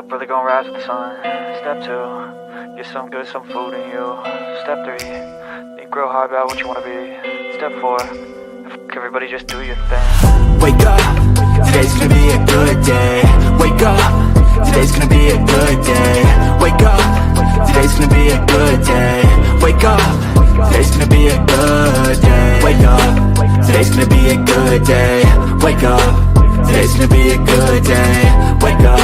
up, brother, gonna rise with the sun. Step 2, get some good, some food in you. Step 3, think real hard about what you wanna be. Step 4, everybody just do your thing. Wake up, today's gonna be a good day. Wake up, today's gonna be a good day. Wake up, today's gonna be a good day. Wake up, today's gonna be a good day. Wake up, today's gonna be a good day. Wake up, today's gonna be a good day. Wake up,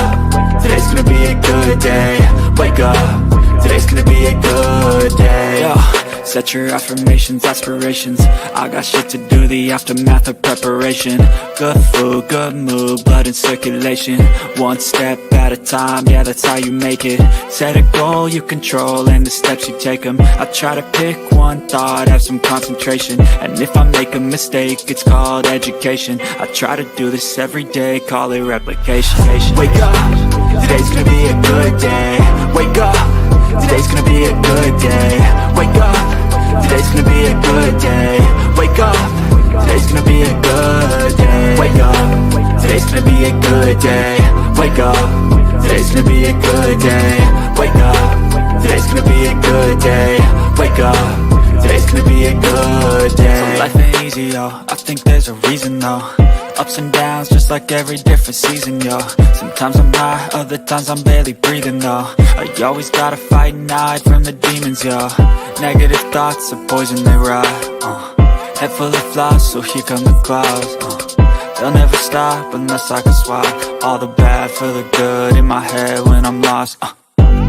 today's gonna be a good day. Wake up, today's gonna be a good day. Yo, set your affirmations, aspirations. I got shit to do, the aftermath of preparation. Good food, good mood, blood in circulation. One step at a time, yeah, that's how you make it. Set a goal you control and the steps you take them. I try to pick one thought, have some concentration. And if I make a mistake, it's called education. I try to do this every day, call it replication. Wake up, today's gonna be a good day. Wake up, today's gonna be a good day. Wake up, today's gonna be a good day. Wake up, today's gonna be a good day. Wake up, today's gonna be a good day. Wake up, today's gonna be a good day. Wake up, today's gonna be a good day. Wake up, today's gonna be a good day. So life ain't easy, yo, I think there's a reason though. Ups and downs, just like every different season, yo. Sometimes I'm high, other times I'm barely breathing, though. I always gotta fight and hide from the demons, yo. Negative thoughts are poison, they rot. Head full of flaws, so here come the clouds. They'll never stop unless I can swap all the bad for the good in my head when I'm lost.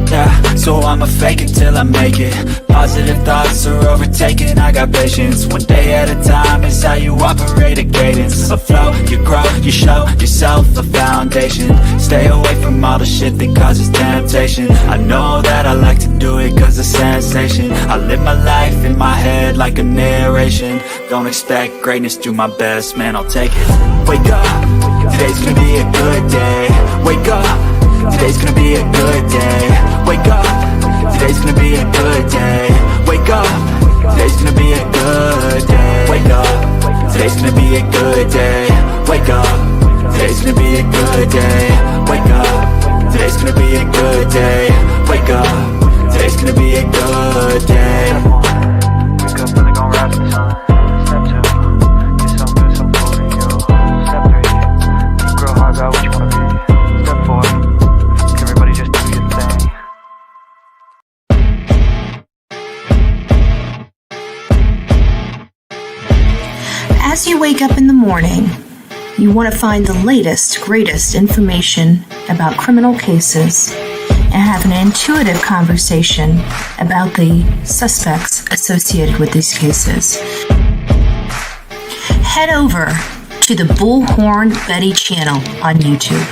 Yeah, so I'ma fake it till I make it. Positive thoughts are overtaken, I got patience. One day at a time is how you operate a cadence. A flow, you grow, you show yourself a foundation. Stay away from all the shit that causes temptation. I know that I like to do it cause it's sensation. I live my life in my head like a narration. Don't expect greatness, do my best, man, I'll take it. Wake up, today's gonna be a good day. Wake up, today's gonna be a good day. Wake up, today's gonna be a good day. Wake up, today's gonna be a good day. Wake up, today's gonna be a good day. Wake up, today's gonna be a good day. Wake up, today's gonna be a good day. Wake up, today's gonna be a good day. Wake up, brother, gonna rise with the sun. Step 2, get some good, some food in you. Step 3, think real hard about what you wanna be. Step 4, everybody just do your thing. As you wake up in the morning, you want to find the latest, greatest information about criminal cases and have an intuitive conversation about the suspects associated with these cases. Head over to the Bullhorn Betty channel on YouTube.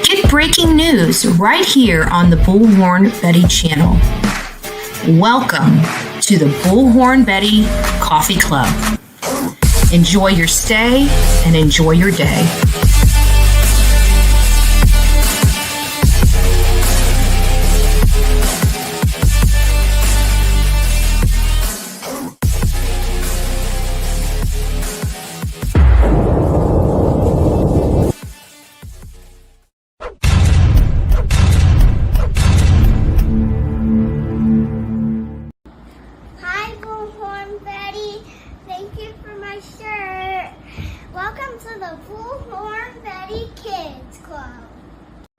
Get breaking news right here on the Bullhorn Betty channel. Welcome to the Bullhorn Betty Coffee Club. Enjoy your stay and enjoy your day.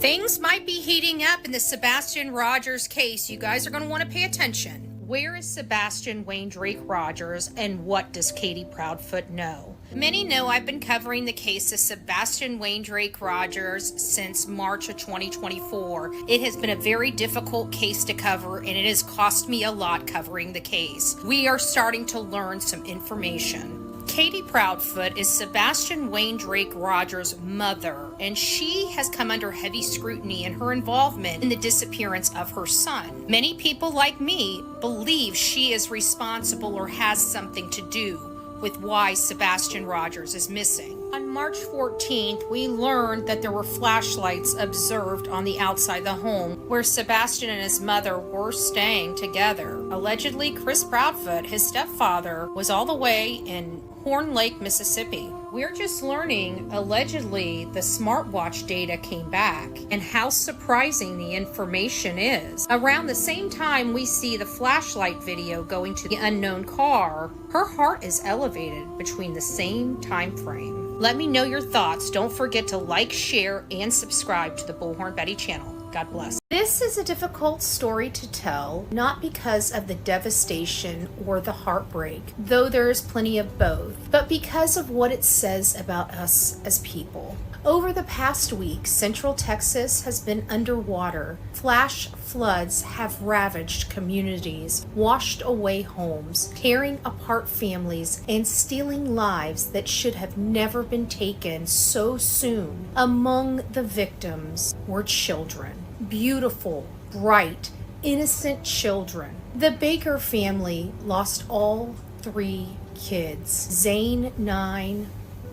Things might be heating up in the Sebastian Rogers case. You guys are going to want to pay attention. Where is Sebastian Wayne Drake Rogers, and what does Katie Proudfoot know? Many know I've been covering the case of Sebastian Wayne Drake Rogers since March of 2024. It has been a very difficult case to cover, and it has cost me a lot covering the case. We are starting to learn some information. Katie Proudfoot is Sebastian Wayne Drake Rogers' mother, and she has come under heavy scrutiny in her involvement in the disappearance of her son. Many people like me believe she is responsible or has something to do with why Sebastian Rogers is missing. On March 14th, we learned that there were flashlights observed on the outside of the home where Sebastian and his mother were staying together. Allegedly, Chris Proudfoot, his stepfather, was all the way in Horn Lake, Mississippi. We're just learning, allegedly, the smartwatch data came back and how surprising the information is. Around the same time we see the flashlight video going to the unknown car, her heart is elevated between the same time frame. Let me know your thoughts. Don't forget to like, share, and subscribe to the Bullhorn Betty channel. God bless. This is a difficult story to tell, not because of the devastation or the heartbreak, though there is plenty of both, but because of what it says about us as people. Over the past week, Central Texas has been underwater. Flash floods have ravaged communities, washed away homes, tearing apart families, and stealing lives that should have never been taken so soon. Among the victims were children. Beautiful, bright, innocent children. The Baker family lost all 3 kids. Zane, 9,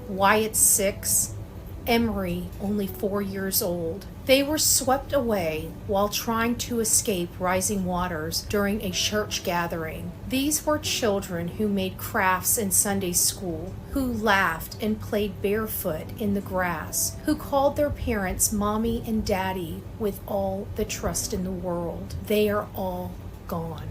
Wyatt, 6, Emery, only 4 years old. They were swept away while trying to escape rising waters during a church gathering. These were children who made crafts in Sunday school, who laughed and played barefoot in the grass, who called their parents mommy and daddy with all the trust in the world. They are all gone.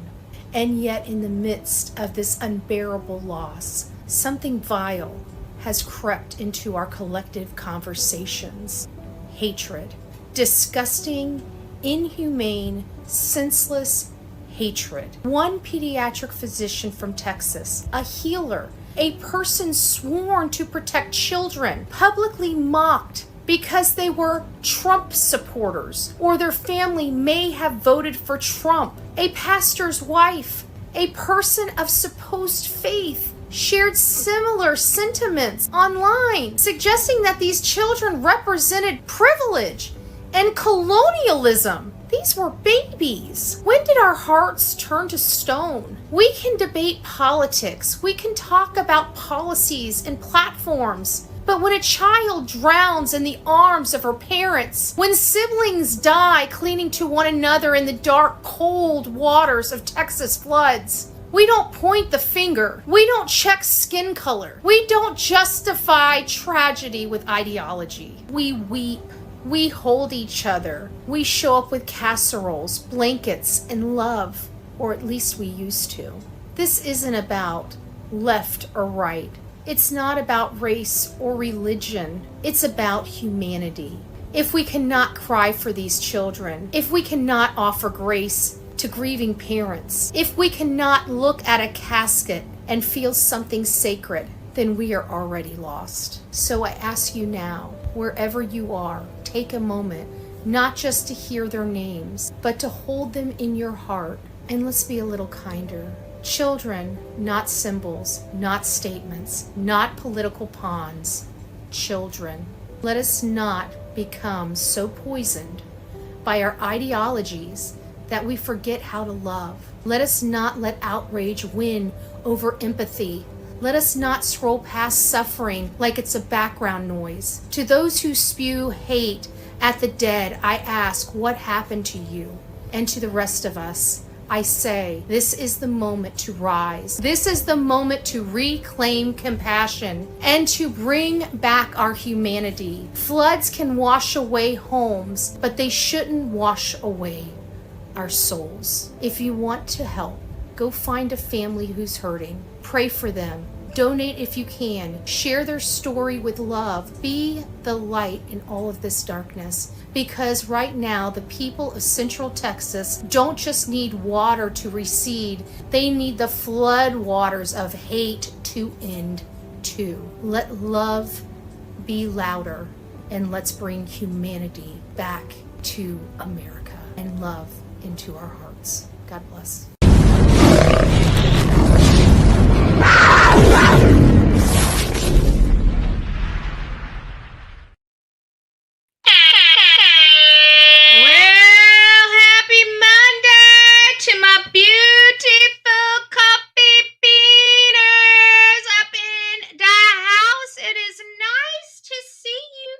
And yet, in the midst of this unbearable loss, something vile has crept into our collective conversations. Hatred. Disgusting, inhumane, senseless hatred. One pediatric physician from Texas, a healer, a person sworn to protect children, publicly mocked because they were Trump supporters or their family may have voted for Trump. A pastor's wife, a person of supposed faith, shared similar sentiments online, suggesting that these children represented privilege and colonialism. These were babies. When did our hearts turn to stone? We can debate politics. We can talk about policies and platforms. But when a child drowns in the arms of her parents, when siblings die clinging to one another in the dark, cold waters of Texas floods, we don't point the finger. We don't check skin color. We don't justify tragedy with ideology. We weep. We hold each other. We show up with casseroles, blankets, and love, or at least we used to. This isn't about left or right. It's not about race or religion. It's about humanity. If we cannot cry for these children, if we cannot offer grace to grieving parents, if we cannot look at a casket and feel something sacred, then we are already lost. So I ask you now, wherever you are, take a moment, not just to hear their names, but to hold them in your heart, and let's be a little kinder. Children, not symbols, not statements, not political pawns. Children. Let us not become so poisoned by our ideologies that we forget how to love. Let us not let outrage win over empathy. Let us not scroll past suffering like it's a background noise. To those who spew hate at the dead, I ask, what happened to you? And to the rest of us, I say, this is the moment to rise. This is the moment to reclaim compassion and to bring back our humanity. Floods can wash away homes, but they shouldn't wash away our souls. If you want to help, go find a family who's hurting. Pray for them. Donate if you can. Share their story with love. Be the light in all of this darkness. Because right now, the people of Central Texas don't just need water to recede. They need the flood waters of hate to end too. Let love be louder, and let's bring humanity back to America and love into our hearts. God bless.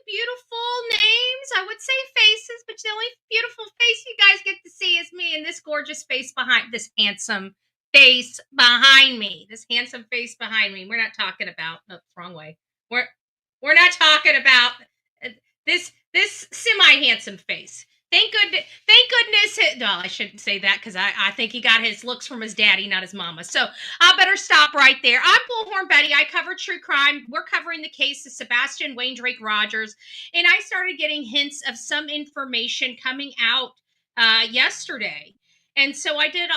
Beautiful names. I would say faces, but the only beautiful face you guys gorgeous face behind this handsome face behind me. This handsome face behind me. We're not talking about wrong way. We're not talking about this semi-handsome face. Thank goodness. Well, I shouldn't say that because I think he got his looks from his daddy, not his mama. So I better stop right there. I'm Bullhorn Betty. I cover true crime. We're covering the case of Sebastian Wayne Drake Rogers, and I started getting hints of some information coming out yesterday. And so I did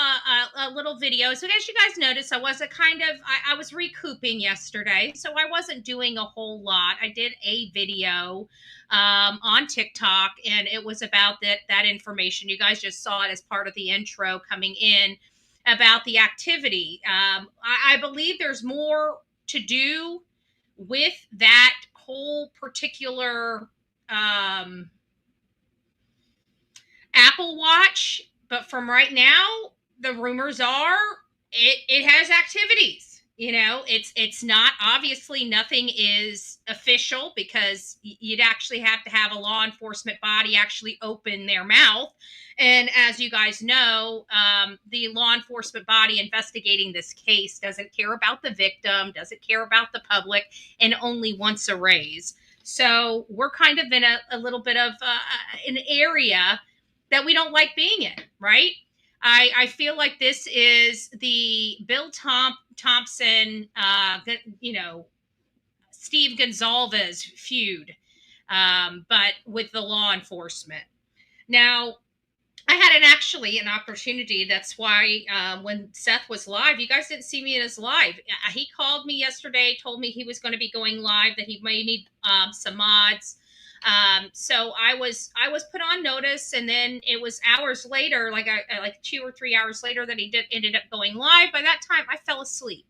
a little video. So as you guys noticed, I was recouping yesterday. So I wasn't doing a whole lot. I did a video on TikTok, and it was about that information. You guys just saw it as part of the intro coming in about the activity. I believe there's more to do with that whole particular Apple Watch. But from right now, the rumors are it has activities. You know, it's not, obviously nothing is official because you'd actually have to have a law enforcement body actually open their mouth. And as you guys know, the law enforcement body investigating this case doesn't care about the victim, doesn't care about the public, and only wants a raise. So we're kind of in a little bit of an area that we don't like being in, right? I feel like this is the Bill Thompson, Steve Gonsalves feud, but with the law enforcement. Now, I had an opportunity. That's why when Seth was live, you guys didn't see me in his live. He called me yesterday, told me he was going to be going live, that he may need some mods. So I was put on notice, and then it was hours later, like 2 or 3 hours later, that he ended up going live. By that time, I fell asleep.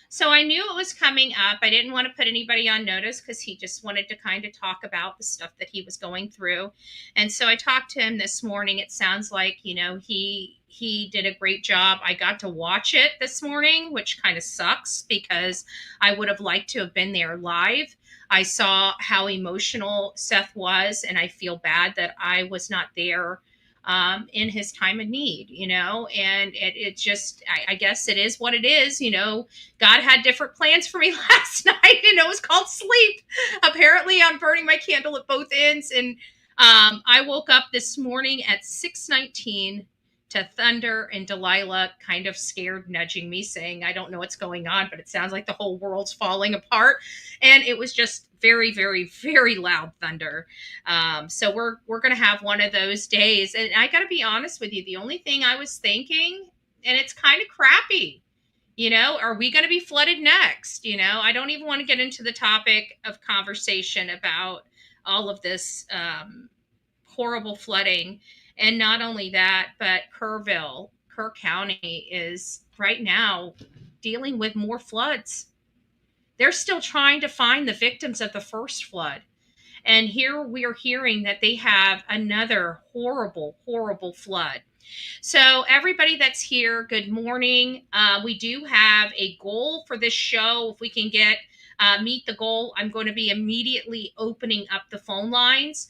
So I knew it was coming up. I didn't want to put anybody on notice because he just wanted to kind of talk about the stuff that he was going through. And so I talked to him this morning. It sounds like, he did a great job. I got to watch it this morning, which kind of sucks because I would have liked to have been there live. I saw how emotional Seth was, and I feel bad that I was not there in his time of need, and it just, I guess it is what it is. God had different plans for me last night, and it was called sleep. Apparently I'm burning my candle at both ends. And I woke up this morning at 6:19 to Thunder and Delilah kind of scared, nudging me, saying, I don't know what's going on, but it sounds like the whole world's falling apart. And it was just very, very, very loud thunder. So we're going to have one of those days. And I got to be honest with you, the only thing I was thinking, and it's kind of crappy, are we going to be flooded next? I don't even want to get into the topic of conversation about all of this horrible flooding. And not only that, but Kerr County is right now dealing with more floods. They're still trying to find the victims of the first flood. And here we are hearing that they have another horrible, horrible flood. So everybody that's here, good morning. We do have a goal for this show. If we can meet the goal, I'm going to be immediately opening up the phone lines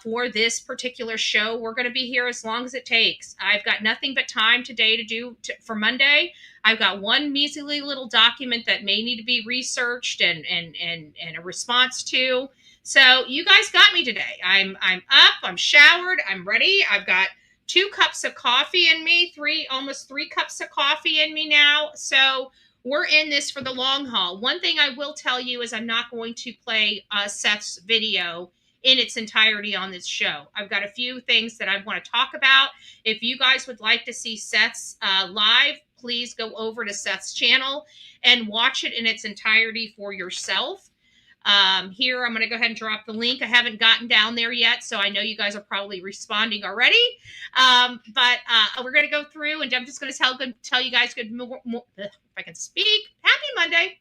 for this particular show. We're going to be here as long as it takes. I've got nothing but time today to do for Monday. I've got one measly little document that may need to be researched and a response to. So you guys got me today. I'm up, I'm showered, I'm ready. I've got 2 cups of coffee in me, almost 3 cups of coffee in me now. So we're in this for the long haul. One thing I will tell you is I'm not going to play Seth's video in its entirety on this show. I've got a few things that I want to talk about. If you guys would like to see Seth's live, please go over to Seth's channel and watch it in its entirety for yourself. Here, I'm going to go ahead and drop the link. I haven't gotten down there yet, so I know you guys are probably responding already. But we're going to go through, and I'm just going to tell you guys if I can speak, happy Monday.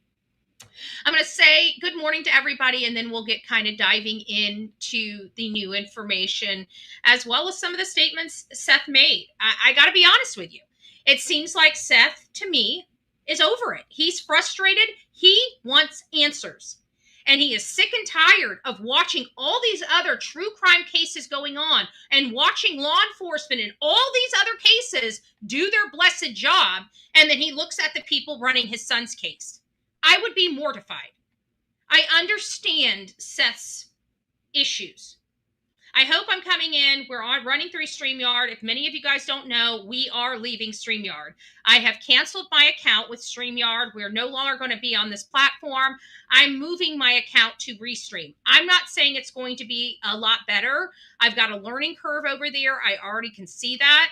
I'm going to say good morning to everybody, and then we'll get kind of diving into the new information, as well as some of the statements Seth made. I got to be honest with you. It seems like Seth, to me, is over it. He's frustrated. He wants answers. And he is sick and tired of watching all these other true crime cases going on and watching law enforcement in all these other cases do their blessed job. And then he looks at the people running his son's case. I would be mortified. I understand Seth's issues. I hope I'm coming in. We're running through StreamYard. If many of you guys don't know, we are leaving StreamYard. I have canceled my account with StreamYard. We're no longer going to be on this platform. I'm moving my account to Restream. I'm not saying it's going to be a lot better. I've got a learning curve over there. I already can see that.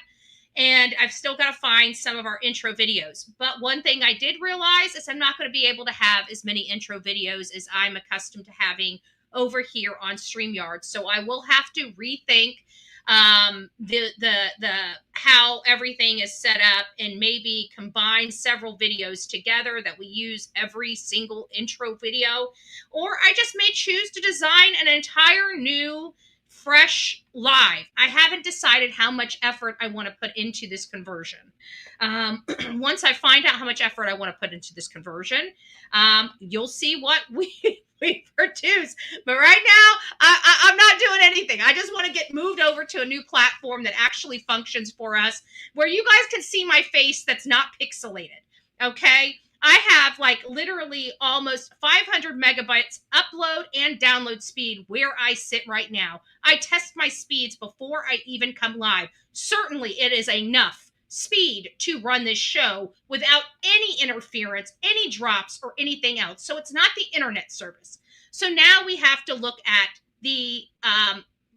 And I've still got to find some of our intro videos. But one thing I did realize is I'm not going to be able to have as many intro videos as I'm accustomed to having over here on StreamYard. So I will have to rethink the how everything is set up and maybe combine several videos together that we use every single intro video. Or I just may choose to design an entire new fresh live. I haven't decided how much effort I want to put into this conversion. Once I find out how much effort I want to put into this conversion, you'll see what we produce. But right now, I'm not doing anything. I just want to get moved over to a new platform that actually functions for us, where you guys can see my face that's not pixelated. Okay? I have like literally almost 500 megabytes upload and download speed where I sit right now. I test my speeds before I even come live. Certainly it is enough speed to run this show without any interference, any drops, or anything else. So it's not the internet service. So now we have to look at the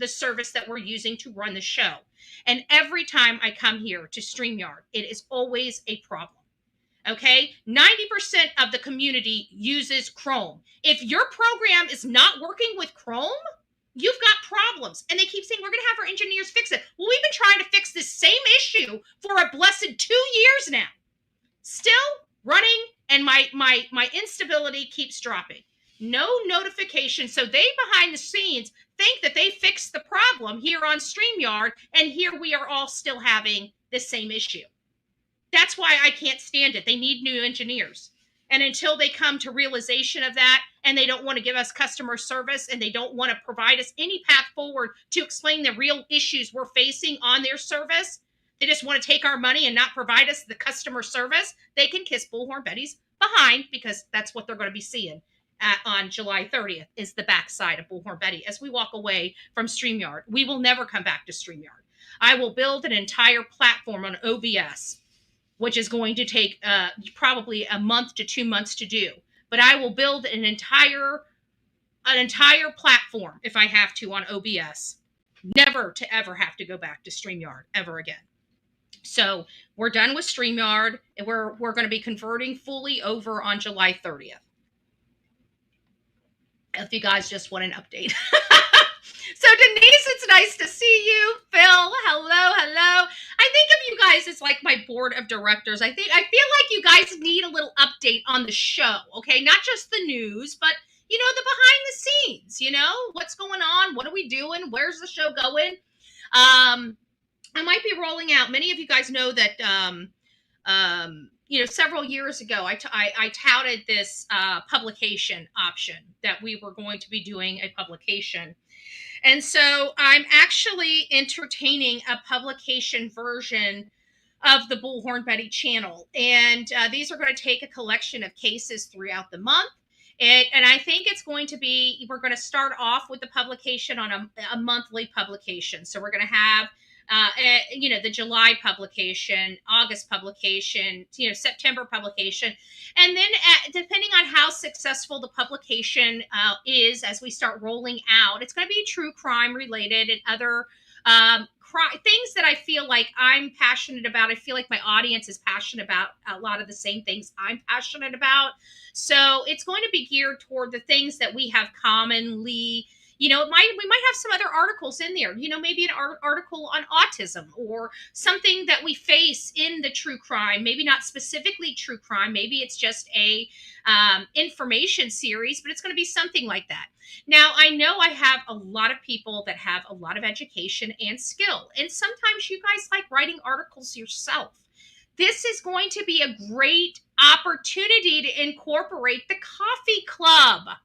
service that we're using to run the show. And every time I come here to StreamYard, it is always a problem. Okay, 90% of the community uses Chrome. If your program is not working with Chrome, you've got problems. And they keep saying, we're going to have our engineers fix it. Well, we've been trying to fix this same issue for a blessed 2 years now. Still running, and my instability keeps dropping. No notification. So they, behind the scenes, think that they fixed the problem here on StreamYard, and here we are all still having the same issue. That's why I can't stand it. They need new engineers. And until they come to realization of that, and they don't want to give us customer service, and they don't want to provide us any path forward to explain the real issues we're facing on their service, they just want to take our money and not provide us the customer service, they can kiss Bullhorn Betty's behind, because that's what they're going to be seeing on July 30th is the backside of Bullhorn Betty as we walk away from StreamYard. We will never come back to StreamYard. I will build an entire platform on OBS, which is going to take probably a month to 2 months to do. But I will build an entire platform, if I have to, on OBS, never to ever have to go back to StreamYard ever again. So we're done with StreamYard, and we're going to be converting fully over on July 30th. If you guys just want an update. So Denise, it's nice to see you. Phil, hello. I think of you guys as like my board of directors. I feel like you guys need a little update on the show, okay? Not just the news, but the behind the scenes, what's going on? What are we doing? Where's the show going? I might be rolling out. Many of you guys know that several years ago, I touted this publication option that we were going to be doing a publication. And so I'm actually entertaining a publication version of the Bullhorn Betty channel. And these are going to take a collection of cases throughout the month. And I think it's going to be, we're going to start off with the publication on a monthly publication. So we're going to have the July publication, August publication, September publication. And then depending on how successful the publication is as we start rolling out, it's going to be true crime related and other things that I feel like I'm passionate about. I feel like my audience is passionate about a lot of the same things I'm passionate about. So it's going to be geared toward the things that we have commonly. We might have some other articles in there, maybe an article on autism or something that we face in the true crime, maybe not specifically true crime. Maybe it's just a information series, but it's going to be something like that. Now, I know I have a lot of people that have a lot of education and skill, and sometimes you guys like writing articles yourself. This is going to be a great opportunity to incorporate the coffee club.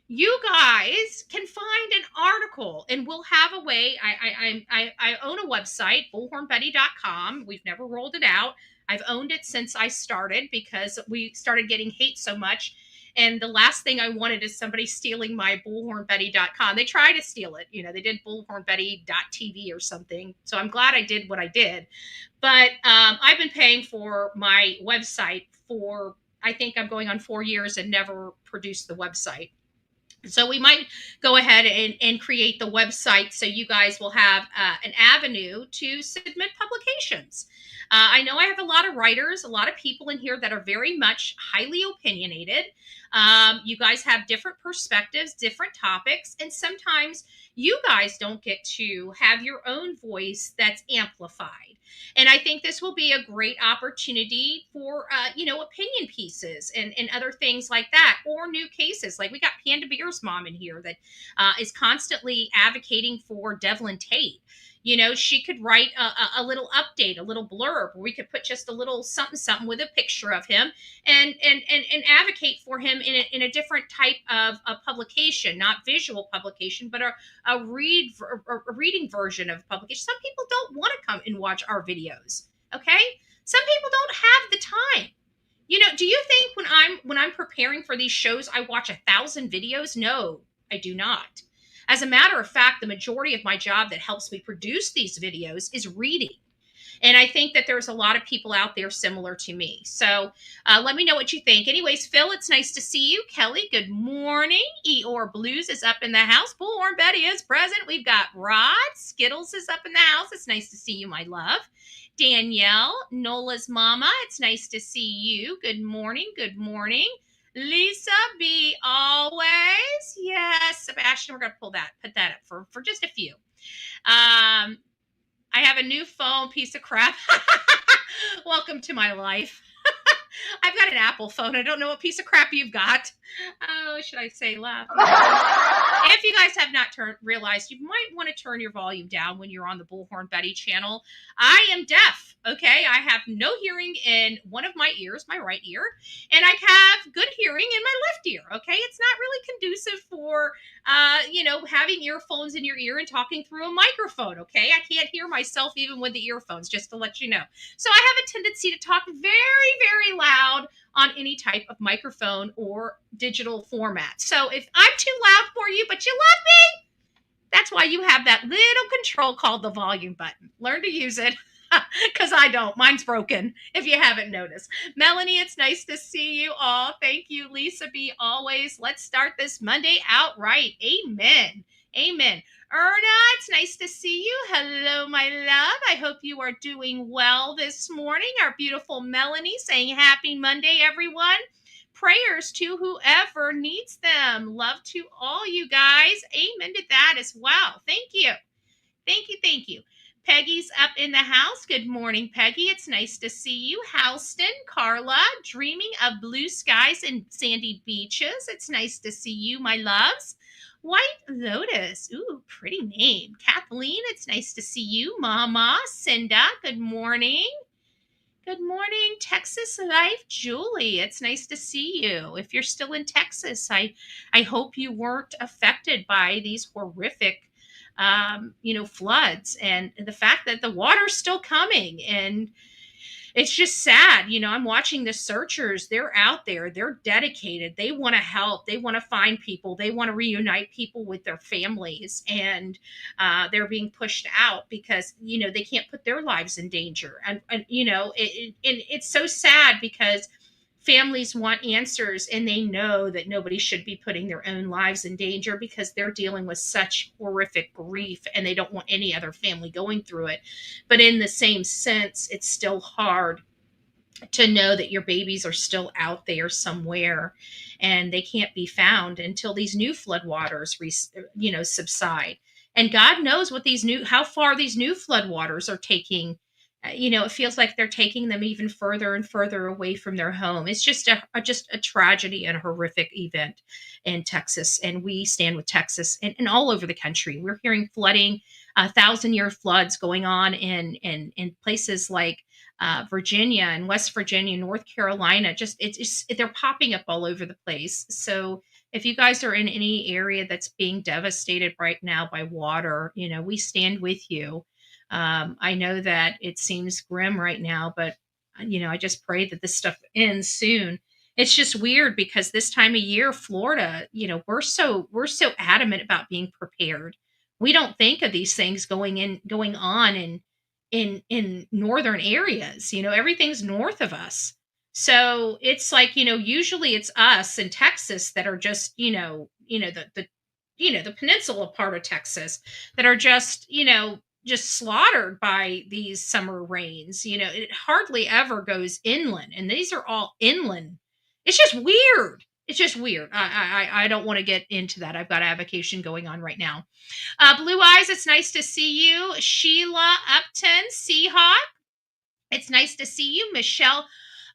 you guys can find an article, and we'll have a way. I own a website, bullhornbetty.com. We've never rolled it out. I've owned it since I started because we started getting hate so much. And the last thing I wanted is somebody stealing my bullhornbetty.com. They tried to steal it. They did bullhornbetty.tv or something. So I'm glad I did what I did. But I've been paying for my website for, I think I'm going on 4 years and never produced the website. So we might go ahead and create the website so you guys will have an avenue to submit publications. I know I have a lot of writers, a lot of people in here that are very much highly opinionated. You guys have different perspectives, different topics, and sometimes you guys don't get to have your own voice that's amplified. And I think this will be a great opportunity for, opinion pieces and other things like that, or new cases. Like we got Panda Bear's mom in here that is constantly advocating for Devlin Tate. She could write a little update, a little blurb, where we could put just a little something with a picture of him and advocate for him in a different type of publication, not visual publication, but a reading version of publication. Some people don't want to come and watch our videos. Okay. Some people don't have the time. Do you think when I'm preparing for these shows, I watch 1,000 videos? No, I do not. As a matter of fact, the majority of my job that helps me produce these videos is reading. And I think that there's a lot of people out there similar to me. So let me know what you think. Anyways, Phil, it's nice to see you. Kelly, good morning. Eeyore Blues is up in the house. Bullhorn Betty is present. We've got Rod. Skittles is up in the house. It's nice to see you, my love. Danielle, Nola's mama, it's nice to see you. Good morning. Good morning. Lisa B. Always. Yes, Sebastian, we're going to put that up for just a few. I have a new phone, piece of crap. Welcome to my life. I've got an Apple phone. I don't know what piece of crap you've got. Oh, should I say laugh? If you guys have not realized, you might want to turn your volume down when you're on the Bullhorn Betty channel. I am deaf, okay? I have no hearing in one of my ears, my right ear, and I have good hearing in my left ear, okay? It's not really conducive for, having earphones in your ear and talking through a microphone, okay? I can't hear myself even with the earphones, just to let you know. So I have a tendency to talk very, very loud on any type of microphone or digital format. So if I'm too loud for you, but you love me, that's why you have that little control called the volume button. Learn to use it, because I don't. Mine's broken, if you haven't noticed. Melanie, it's nice to see you all. Thank you, Lisa B. Always. Let's start this Monday out right. Amen. Amen. Erna, it's nice to see you. Hello, my love. I hope you are doing well this morning. Our beautiful Melanie saying happy Monday, everyone. Prayers to whoever needs them. Love to all you guys. Amen to that as well. Thank you. Thank you. Thank you. Peggy's up in the house. Good morning, Peggy. It's nice to see you. Houston, Carla, dreaming of blue skies and sandy beaches. It's nice to see you, my loves. White Lotus. Ooh, pretty name. Kathleen, it's nice to see you. Mama, Cinda, good morning. Good morning, Texas Life. Julie, it's nice to see you. If you're still in Texas, I hope you weren't affected by these horrific floods and the fact that the water's still coming. And it's just sad. I'm watching the searchers. They're out there. They're dedicated. They want to help. They want to find people. They want to reunite people with their families. And they're being pushed out because, they can't put their lives in danger. And it's so sad because families want answers, and they know that nobody should be putting their own lives in danger because they're dealing with such horrific grief, and they don't want any other family going through it. But in the same sense, it's still hard to know that your babies are still out there somewhere and they can't be found until these new floodwaters, subside. And God knows how far these new floodwaters are taking. It feels like they're taking them even further and further away from their home. It's just a tragedy and a horrific event in Texas. And we stand with Texas and all over the country. We're hearing flooding, 1,000-year floods going on in places like Virginia and West Virginia, North Carolina. They're popping up all over the place. So if you guys are in any area that's being devastated right now by water, we stand with you. I know that it seems grim right now, but I just pray that this stuff ends soon. It's just weird because this time of year, Florida, we're so adamant about being prepared. We don't think of these things going on in northern areas. Everything's north of us. So it's like, usually it's us in Texas that are just, the peninsula part of Texas that are just slaughtered by these summer rains. It hardly ever goes inland, and these are all inland. It's just weird. It's just weird. I don't want to get into that. I've got a avocation going on right now. Blue Eyes, it's nice to see you. Sheila Upton, Seahawk, it's nice to see you. Michelle.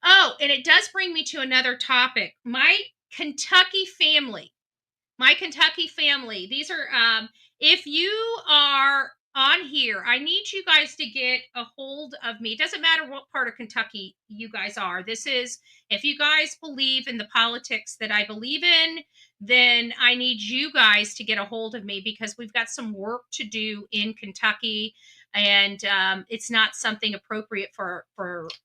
Oh, and it does bring me to another topic. My Kentucky family. These are, if you are on here, I need you guys to get a hold of me. It doesn't matter what part of Kentucky you guys are. This is, if you guys believe in the politics that I believe in, then I need you guys to get a hold of me because we've got some work to do in Kentucky. And it's not something appropriate for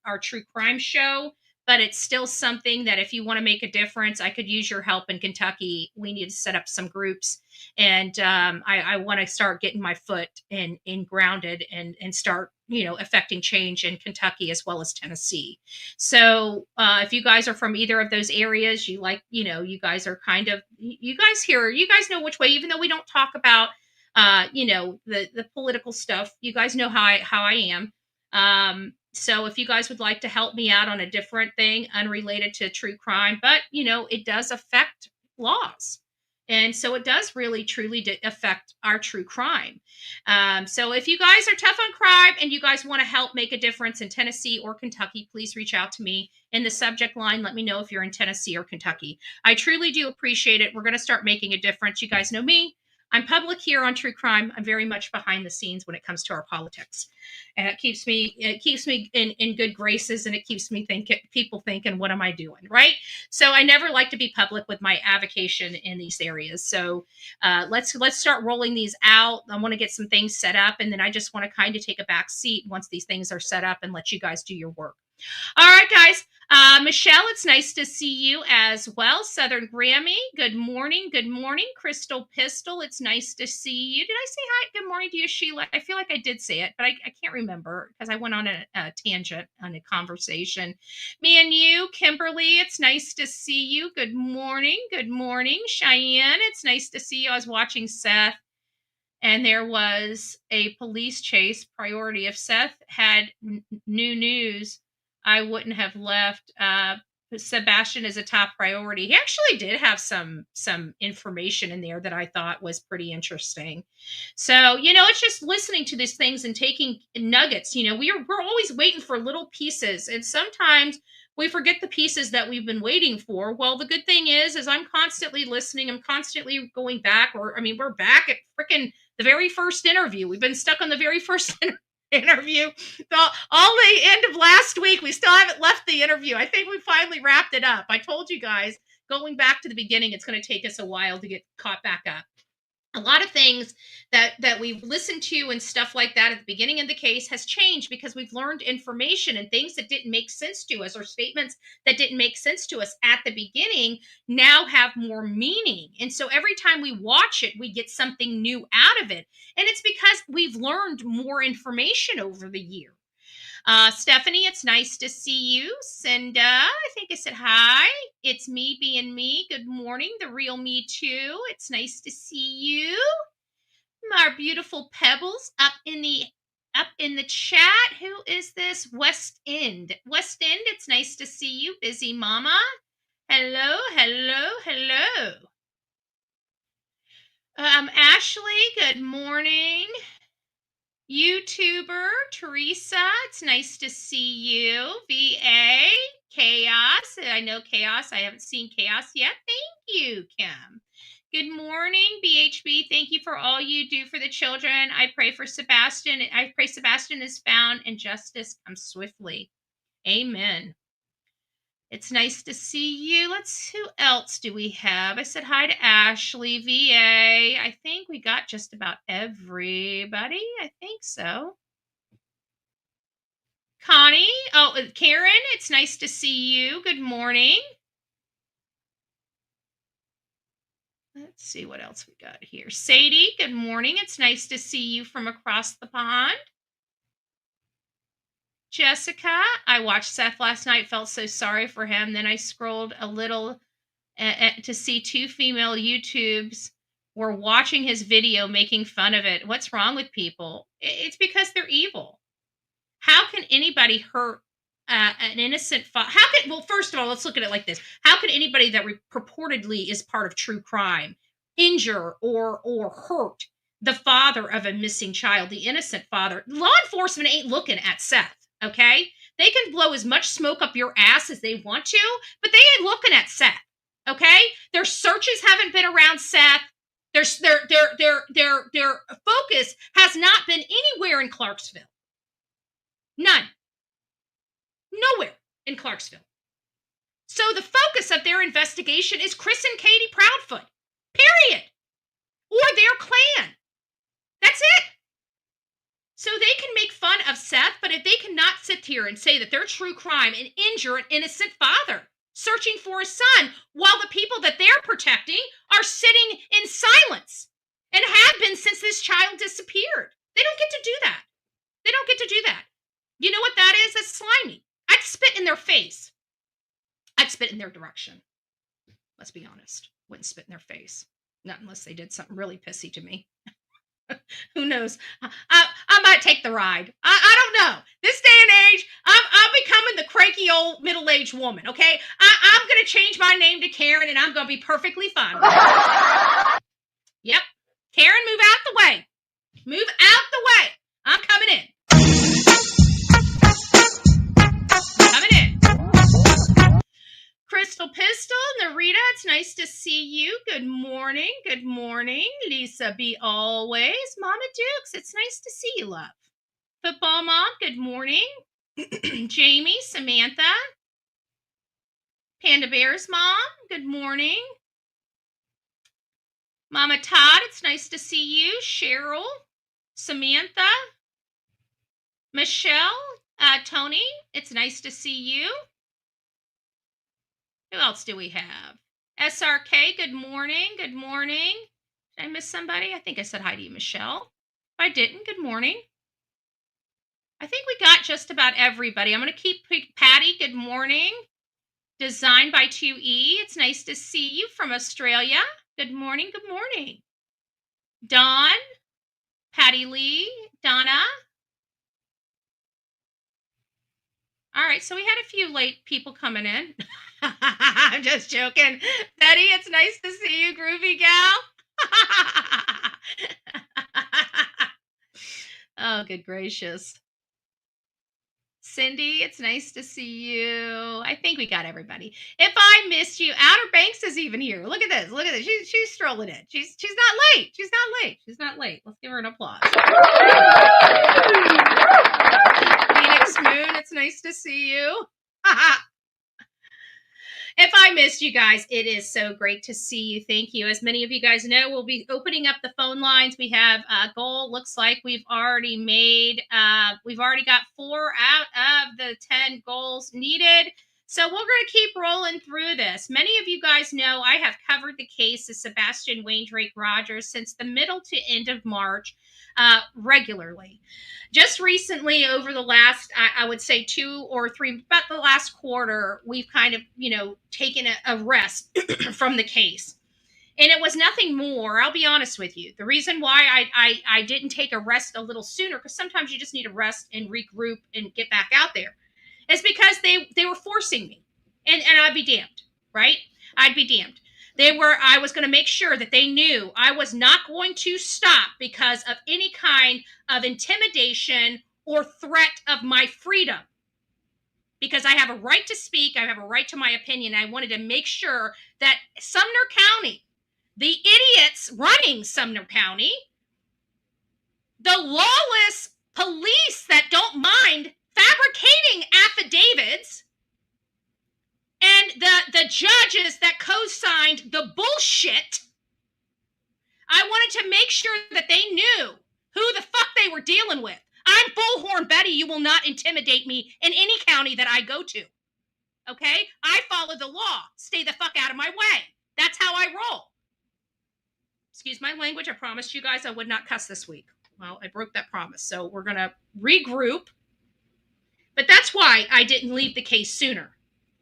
our true crime show, but it's still something that if you want to make a difference, I could use your help in Kentucky. We need to set up some groups, and I want to start getting my foot in grounded and start, affecting change in Kentucky as well as Tennessee. So if you guys are from either of those areas, you guys are kind of, you guys know which way, even though we don't talk about, the political stuff, you guys know how I am. So if you guys would like to help me out on a different thing unrelated to true crime, but it does affect laws. And so it does really truly affect our true crime. So if you guys are tough on crime and you guys want to help make a difference in Tennessee or Kentucky, please reach out to me in the subject line. Let me know if you're in Tennessee or Kentucky. I truly do appreciate it. We're going to start making a difference. You guys know me. I'm public here on true crime. I'm very much behind the scenes when it comes to our politics. And it keeps me in good graces, and it keeps me people thinking, what am I doing? Right. So I never like to be public with my avocation in these areas. So let's start rolling these out. I want to get some things set up, and then I just want to kind of take a back seat once these things are set up and let you guys do your work. All right, guys. Michelle, it's nice to see you as well. Southern Grammy, good morning. Good morning. Crystal Pistol, it's nice to see you. Did I say hi? Good morning to you, Sheila. I feel like I did say it, but I can't remember because I went on a tangent on a conversation. Me and you, Kimberly, it's nice to see you. Good morning. Good morning. Cheyenne, it's nice to see you. I was watching Seth, and there was a police chase priority. If Seth had new news, I wouldn't have left. Sebastian is a top priority. He actually did have some information in there that I thought was pretty interesting. So, it's just listening to these things and taking nuggets. We're always waiting for little pieces, and sometimes we forget the pieces that we've been waiting for. Well, the good thing is I'm constantly listening. I'm constantly going back, we're back at freaking the very first interview. We've been stuck on the very first interview all the end of last week. We still haven't left the interview. I think we finally wrapped it up. I told you guys, going back to the beginning, it's going to take us a while to get caught back up. A lot of things that we've listened to and stuff like that at the beginning of the case has changed because we've learned information, and things that didn't make sense to us, or statements that didn't make sense to us at the beginning, now have more meaning. And so every time we watch it, we get something new out of it. And it's because we've learned more information over the year. Stephanie, it's nice to see you. Cinda, I think I said hi. It's me being me. Good morning. The real me too. It's nice to see you. Our beautiful Pebbles up in the chat. Who is this? West End. West End, it's nice to see you. Busy Mama. Hello, hello, hello. Ashley, good morning. YouTuber Teresa, it's nice to see you. VA Chaos, I know Chaos. I haven't seen Chaos yet. Thank you, Kim. Good morning, BHB. Thank you for all you do for the children. I pray for Sebastian. I pray Sebastian is found and justice comes swiftly. Amen. It's nice to see you. Who else do we have? I said hi to Ashley, VA. I think we got just about everybody. I think so. Connie. Oh, Karen, it's nice to see you. Good morning. Let's see what else we got here. Sadie, good morning. It's nice to see you from across the pond. Jessica, I watched Seth last night, felt so sorry for him. Then I scrolled a little to see two female YouTubes were watching his video making fun of it. What's wrong with people? It's because they're evil. How can anybody hurt an innocent father? Well, first of all, let's look at it like this. How can anybody that purportedly is part of true crime injure or hurt the father of a missing child, the innocent father? Law enforcement ain't looking at Seth, okay? They can blow as much smoke up your ass as they want to, but they ain't looking at Seth, okay? Their searches haven't been around Seth. Their focus has not been anywhere in Clarksville. None. Nowhere in Clarksville. So the focus of their investigation is Chris and Katie Proudfoot. Period. Or their clan. That's it. So they can make fun of Seth, but if they cannot sit here and say that they're true crime and injure an innocent father searching for his son while the people that they're protecting are sitting in silence and have been since this child disappeared. They don't get to do that. They don't get to do that. You know what that is? That's slimy. I'd spit in their face. I'd spit in their direction. Let's be honest. Wouldn't spit in their face. Not unless they did something really pissy to me. Who knows? I might take the ride. I don't know. This day and age, I'm becoming the cranky old middle-aged woman, okay? I'm going to change my name to Karen, and I'm going to be perfectly fine with it. Yep. Karen, move out the way. Move out the way. I'm coming in. Crystal Pistol, Narita, it's nice to see you. Good morning. Good morning. Lisa B. Always. Mama Dukes, it's nice to see you, love. Football Mom, good morning. Jamie, Samantha. Panda Bear's Mom, good morning. Mama Todd, it's nice to see you. Cheryl, Samantha. Michelle, Tony, it's nice to see you. Who else do we have? SRK, good morning. Good morning. Did I miss somebody? I think I said hi to you, Michelle. If I didn't, good morning. I think we got just about everybody. I'm going to keep Patty, good morning. Designed by 2E. It's nice to see you from Australia. Good morning. Good morning. Dawn, Patty Lee, Donna. All right, so we had a few late people coming in. I'm just joking. Betty, it's nice to see you, groovy gal. Oh, good gracious. Cindy, it's nice to see you. I think we got everybody. If I missed you, Outer Banks is even here. Look at this. Look at this. She's strolling in. She's not late. She's not late. She's not late. Let's give her an applause. Phoenix Moon, it's nice to see you. If I missed you guys, it is so great to see you. Thank you. As many of you guys know, we'll be opening up the phone lines. We have a goal. Looks like we've already got 4 out of the 10 goals needed. So we're going to keep rolling through this. Many of you guys know I have covered the case of Sebastian Wayne Rogers since the middle to end of March regularly. Just recently, over the last, I would say 2 or 3, about the last quarter, we've kind of, taken a rest from the case. And it was nothing more. I'll be honest with you. The reason why I didn't take a rest a little sooner, because sometimes you just need to rest and regroup and get back out there, is because they were forcing me. And I'd be damned, right? I'd be damned. I was going to make sure that they knew I was not going to stop because of any kind of intimidation or threat of my freedom. Because I have a right to speak. I have a right to my opinion. I wanted to make sure that Sumner County the idiots running Sumner County, the lawless police that don't mind fabricating affidavits, and the judges that co-signed the bullshit. I wanted to make sure that they knew who the fuck they were dealing with. I'm Bullhorn Betty. You will not intimidate me in any county that I go to. Okay? I follow the law. Stay the fuck out of my way. That's how I roll. Excuse my language. I promised you guys I would not cuss this week. Well, I broke that promise. So we're going to regroup. But that's why I didn't leave the case sooner.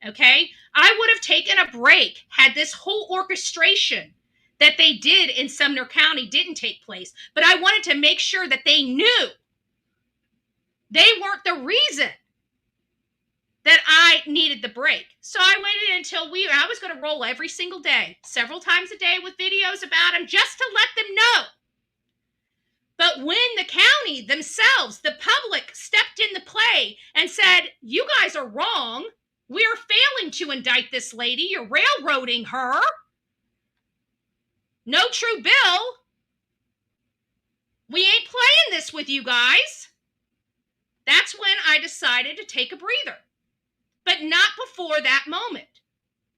Okay? I would have taken a break had this whole orchestration that they did in Sumner County didn't take place. But I wanted to make sure that they knew they weren't the reason that I needed the break. So I waited until I was going to roll every single day, several times a day with videos about them just to let them know. But when the county themselves, the public, stepped in the play and said, you guys are wrong. We are failing to indict this lady. You're railroading her. No true bill. We ain't playing this with you guys. That's when I decided to take a breather. But not before that moment.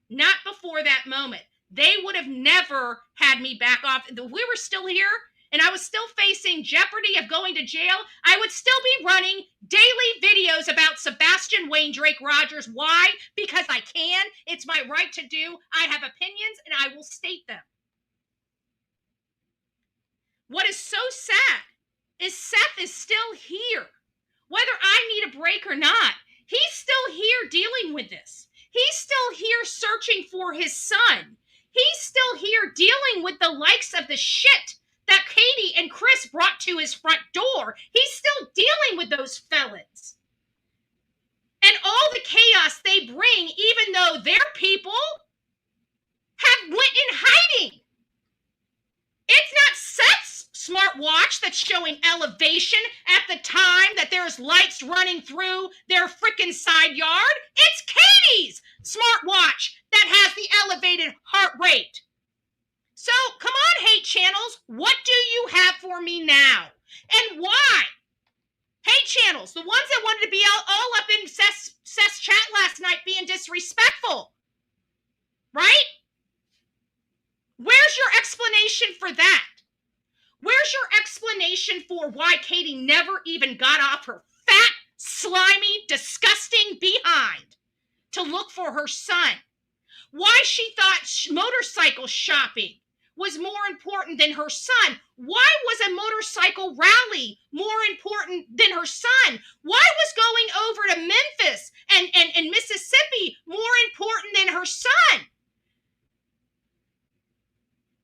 Not before that moment. They would have never had me back off. If we were still here and I was still facing jeopardy of going to jail, I would still be running daily videos about Sebastian Wayne Drake Rogers. Why? Because I can. It's my right to do. I have opinions and I will state them. What is so sad is Seth is still here. Whether I need a break or not, he's still here dealing with this. He's still here searching for his son. He's still here dealing with the likes of the shit that Katie and Chris brought to his front door. He's still dealing with those felons. And all the chaos they bring, even though their people have went in hiding. It's not Seth's smartwatch that's showing elevation at the time that there's lights running through their freaking side yard. It's Katie's smartwatch that has the elevated heart rate. So, come on, hate channels. What do you have for me now? And why? Hate channels, the ones that wanted to be all up in Seth's chat last night being disrespectful. Right? Where's your explanation for that? Where's your explanation for why Katie never even got off her fat, slimy, disgusting behind to look for her son? Why she thought motorcycle shopping was more important than her son? Why was a motorcycle rally more important than her son? Why was going over to Memphis and Mississippi more important than her son?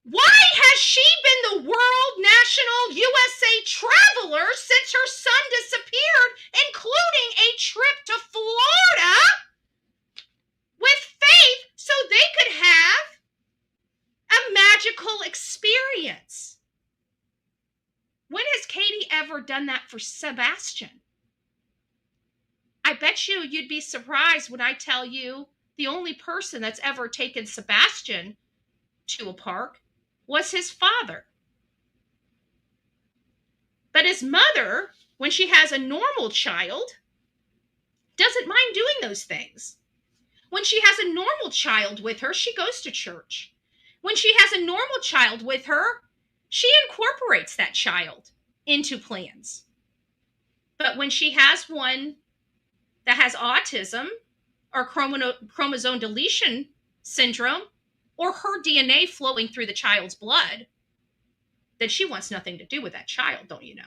Why has she been the world national USA traveler since her son disappeared, including a trip to Florida with Faith so they could have a magical experience? When has Katie ever done that for Sebastian? I bet you'd be surprised when I tell you the only person that's ever taken Sebastian to a park was his father. But his mother, when she has a normal child, doesn't mind doing those things. When she has a normal child with her, she goes to church. When she has a normal child with her, she incorporates that child into plans. But when she has one that has autism or chromosome deletion syndrome, or her DNA flowing through the child's blood, then she wants nothing to do with that child, don't you know?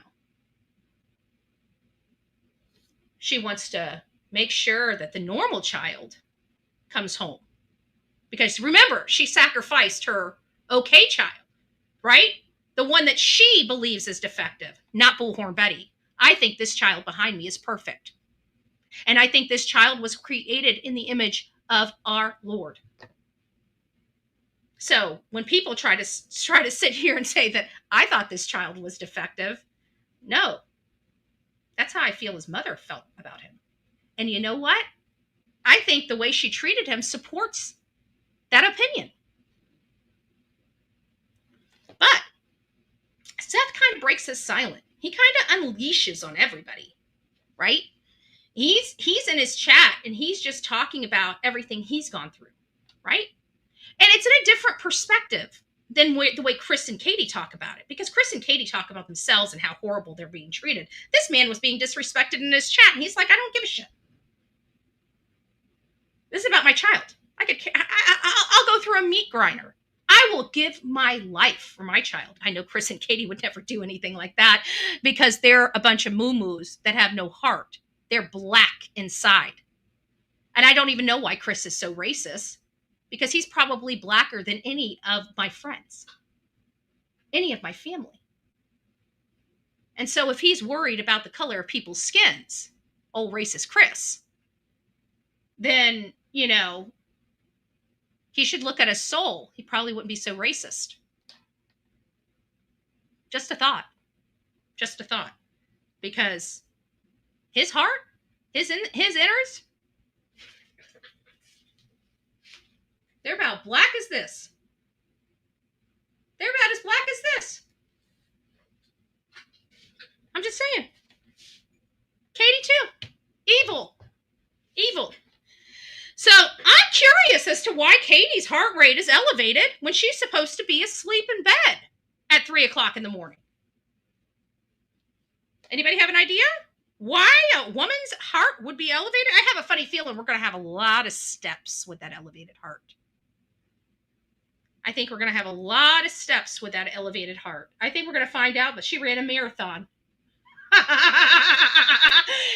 She wants to make sure that the normal child comes home. Because remember, she sacrificed her okay child, right? The one that she believes is defective, not Bullhorn Betty. I think this child behind me is perfect. And I think this child was created in the image of our Lord. So when people try to sit here and say that I thought this child was defective, no, that's how I feel his mother felt about him. And you know what? I think the way she treated him supports that opinion. breaks his silence. He kind of unleashes on everybody, right? He's in his chat and he's just talking about everything he's gone through, right? And it's in a different perspective than the way Chris and Katie talk about it, because Chris and Katie talk about themselves and how horrible they're being treated. This man was being disrespected in his chat, and he's like, I don't give a shit. This is about my child. I'll go through a meat grinder. I will give my life for my child. I know Chris and Katie would never do anything like that because they're a bunch of moo-moos that have no heart. They're black inside. And I don't even know why Chris is so racist, because he's probably blacker than any of my friends, any of my family. And so if he's worried about the color of people's skins, old racist Chris, then, you know, he should look at his soul. He probably wouldn't be so racist. Just a thought. Just a thought. Because his heart, his innards, they're about black as this. They're about as black as this. I'm just saying. Katie too. Evil. Evil. So I'm curious as to why Katie's heart rate is elevated when she's supposed to be asleep in bed at 3 o'clock in the morning. Anybody have an idea why a woman's heart would be elevated? I have a funny feeling we're going to have a lot of steps with that elevated heart. I think we're going to have a lot of steps with that elevated heart. I think we're going to find out that she ran a marathon.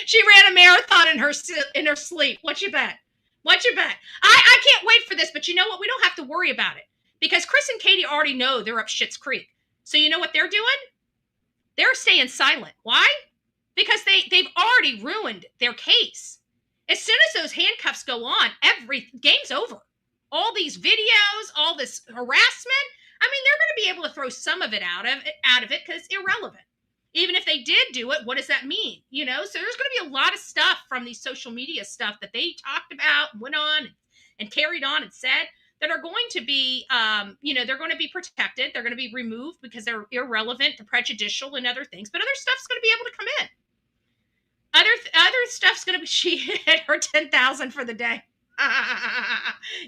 She ran a marathon in her sleep. What you bet? What you bet? I can't wait for this, but you know what? We don't have to worry about it because Chris and Katie already know they're up Schitt's Creek. So you know what they're doing? They're staying silent. Why? Because they've already ruined their case. As soon as those handcuffs go on, game's over. All these videos, all this harassment. I mean, they're going to be able to throw some of it out of it because it's irrelevant. Even if they did do it, what does that mean? You know, so there's going to be a lot of stuff from these social media stuff that they talked about, went on and carried on and said that are going to be, they're going to be protected. They're going to be removed because they're irrelevant, they're prejudicial and other things. But other stuff's going to be able to come in. Other stuff's going to be, she hit her 10,000 for the day.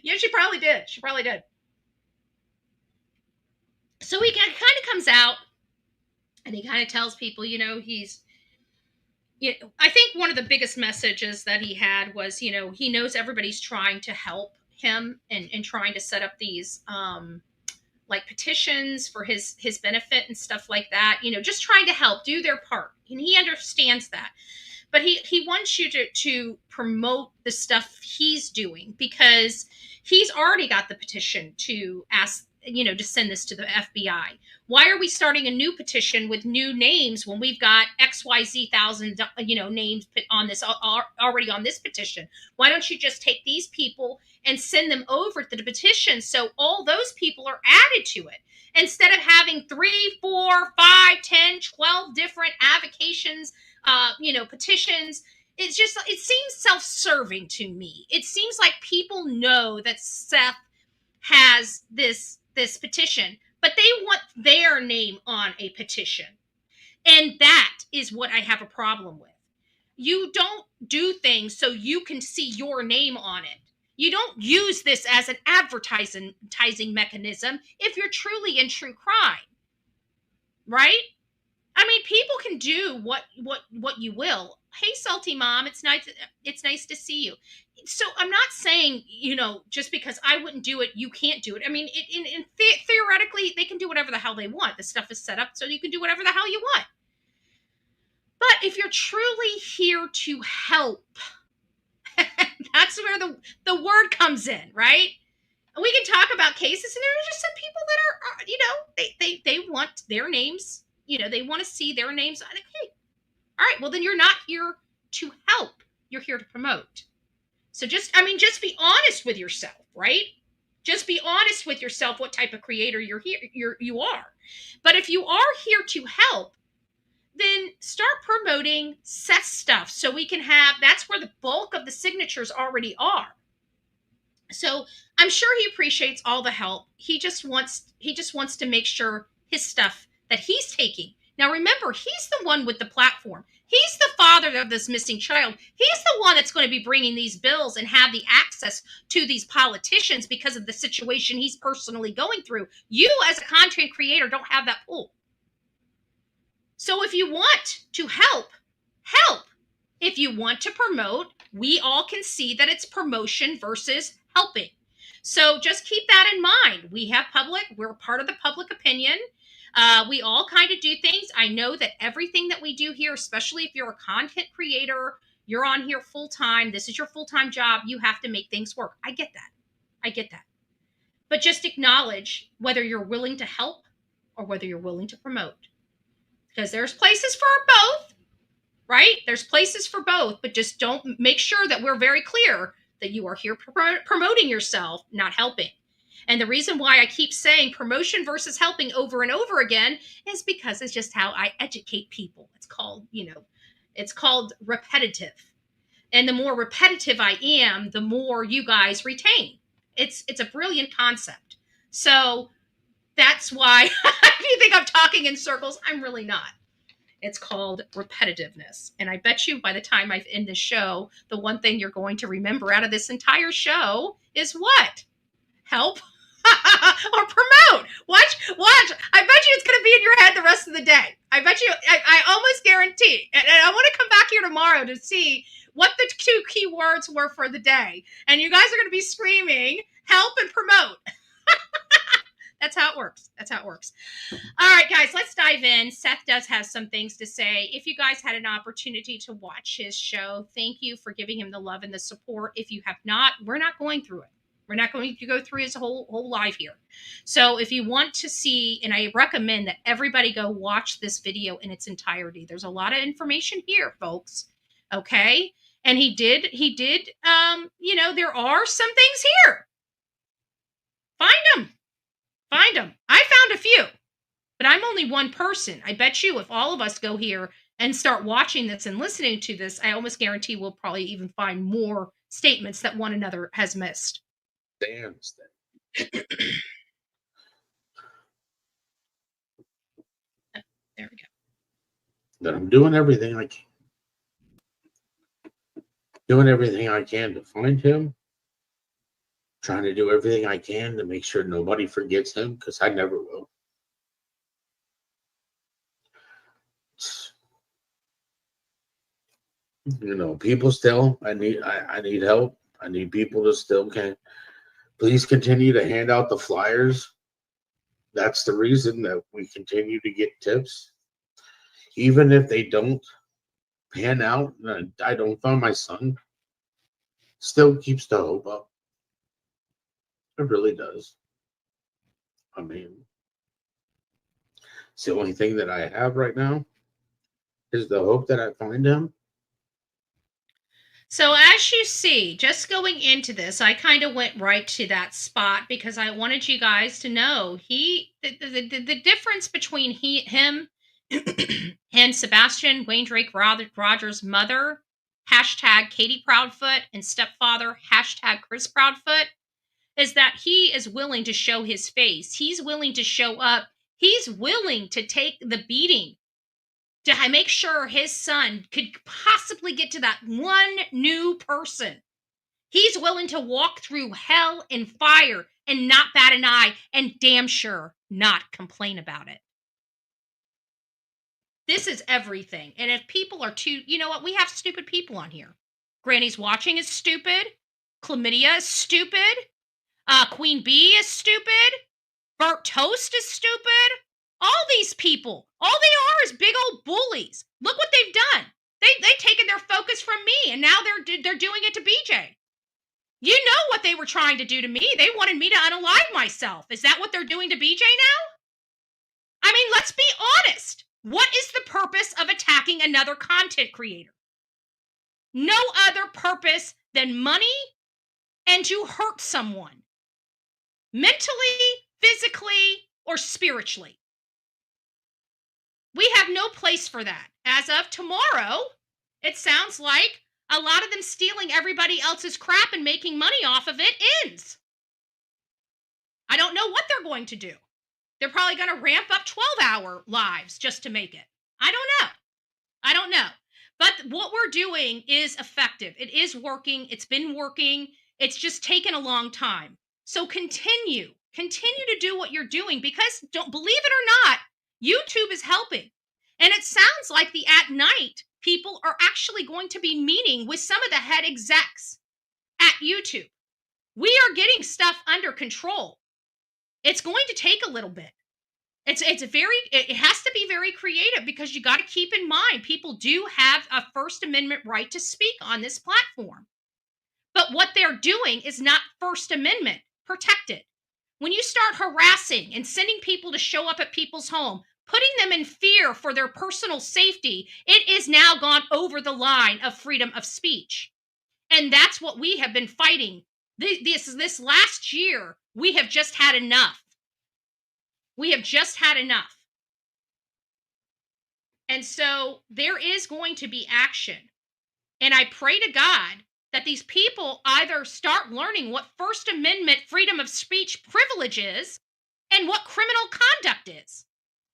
Yeah, she probably did. She probably did. So he kind of comes out and he kind of tells people, I think one of the biggest messages that he had was, he knows everybody's trying to help him and trying to set up these like petitions for his benefit and stuff like that, just trying to help do their part. And he understands that. But he wants you to promote the stuff he's doing because he's already got the petition to ask, to send this to the FBI. Why are we starting a new petition with new names when we've got XYZ thousand, names on this already on this petition? Why don't you just take these people and send them over to the petition so all those people are added to it instead of having 3, 4, 5, 10, 12 different avocations, petitions? It seems self-serving to me. It seems like people know that Seth has this petition, but they want their name on a petition. And that is what I have a problem with. You don't do things so you can see your name on it. You don't use this as an advertising mechanism if you're truly in true crime. Right? I mean, people can do what you will. Hey, Salty Mom, it's nice to see you. So I'm not saying, just because I wouldn't do it, you can't do it. I mean, theoretically, they can do whatever the hell they want. The stuff is set up so you can do whatever the hell you want. But if you're truly here to help, that's where the word comes in, right? And we can talk about cases, and there are just some people that are, they want their names, they want to see their names. Like, hey, all right, well, then you're not here to help. You're here to promote. So just be honest with yourself, right? Just be honest with yourself what type of creator you are. But if you are here to help, then start promoting Seth's stuff so we can have, that's where the bulk of the signatures already are. So I'm sure he appreciates all the help. He just wants to make sure his stuff that he's taking Now, remember, he's the one with the platform. He's the father of this missing child. He's the one that's going to be bringing these bills and have the access to these politicians because of the situation he's personally going through. You, as a content creator, don't have that pull. So if you want to help, help. If you want to promote, we all can see that it's promotion versus helping. So just keep that in mind. We're part of the public opinion. We all kind of do things. I know that everything that we do here, especially if you're a content creator, you're on here full time, this is your full-time job, you have to make things work. I get that. But just acknowledge whether you're willing to help or whether you're willing to promote. Because there's places for both, right? There's places for both, but just don't make sure that we're very clear that you are here promoting yourself, not helping. And the reason why I keep saying promotion versus helping over and over again is because it's just how I educate people. It's called repetitive. And the more repetitive I am, the more you guys retain. It's a brilliant concept. So that's why if you think I'm talking in circles, I'm really not. It's called repetitiveness. And I bet you by the time I end the show, the one thing you're going to remember out of this entire show is what? Help or promote. Watch. I bet you it's going to be in your head the rest of the day. I bet you, I almost guarantee. And I want to come back here tomorrow to see what the 2 key words were for the day. And you guys are going to be screaming, help and promote. That's how it works. All right, guys, let's dive in. Seth does have some things to say. If you guys had an opportunity to watch his show, thank you for giving him the love and the support. If you have not, we're not going through it. We're not going to go through his whole live here. So if you want to see, and I recommend that everybody go watch this video in its entirety. There's a lot of information here, folks. Okay? And he did, there are some things here. Find them. I found a few, but I'm only one person. I bet you if all of us go here and start watching this and listening to this, I almost guarantee we'll probably even find more statements that one another has missed. There we go. That I'm doing everything I can. Doing everything I can to find him. Trying to do everything I can to make sure nobody forgets him, because I never will. People still, I need help. I need people to still please continue to hand out the flyers. That's the reason that we continue to get tips. Even if they don't pan out, and I don't find my son, still keeps the hope up. It really does. I mean, it's the only thing that I have right now is the hope that I find him. So as you see, just going into this, I kind of went right to that spot because I wanted you guys to know the difference between him and Sebastian Wayne Drake Rogers' mother, hashtag Katie Proudfoot, and stepfather, hashtag Chris Proudfoot, is that he is willing to show his face. He's willing to show up. He's willing to take the beating to make sure his son could possibly get to that one new person. He's willing to walk through hell and fire and not bat an eye and damn sure not complain about it. This is everything. And if people are too, you know what? We have stupid people on here. Granny's Watching is stupid. Chlamydia is stupid. Queen Bee is stupid. Burnt Toast is stupid. All these people, all they are is big old bullies. Look what they've done. They've taken their focus from me, and now they're doing it to BJ. You know what they were trying to do to me. They wanted me to unalive myself. Is that what they're doing to BJ now? I mean, let's be honest. What is the purpose of attacking another content creator? No other purpose than money and to hurt someone. Mentally, physically, or spiritually. We have no place for that. As of tomorrow, it sounds like a lot of them stealing everybody else's crap and making money off of it ends. I don't know what they're going to do. They're probably going to ramp up 12-hour lives just to make it. I don't know. But what we're doing is effective. It is working. It's been working. It's just taken a long time. So continue to do what you're doing, because don't believe it or not, YouTube is helping. And it sounds like the at night people are actually going to be meeting with some of the head execs at YouTube. We are getting stuff under control. It's going to take a little bit. It has to be very creative, because you got to keep in mind people do have a First Amendment right to speak on this platform. But what they're doing is not First Amendment protected. When you start harassing and sending people to show up at people's home, putting them in fear for their personal safety, it is now gone over the line of freedom of speech. And that's what we have been fighting. This last year, we have just had enough. We have just had enough. And so there is going to be action. And I pray to God that these people either start learning what First Amendment freedom of speech privilege is and what criminal conduct is.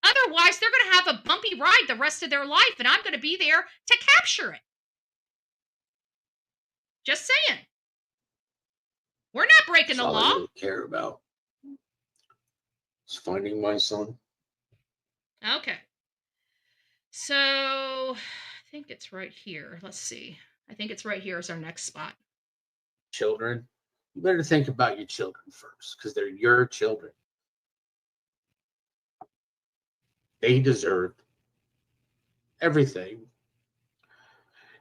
Otherwise, they're going to have a bumpy ride the rest of their life, and I'm going to be there to capture it. Just saying. We're not breaking the That's all law. I really care about is finding my son. Okay. So I think it's right here. Let's see. I think it's right here is our next spot. Children, you better think about your children first, because they're your children. They deserve everything.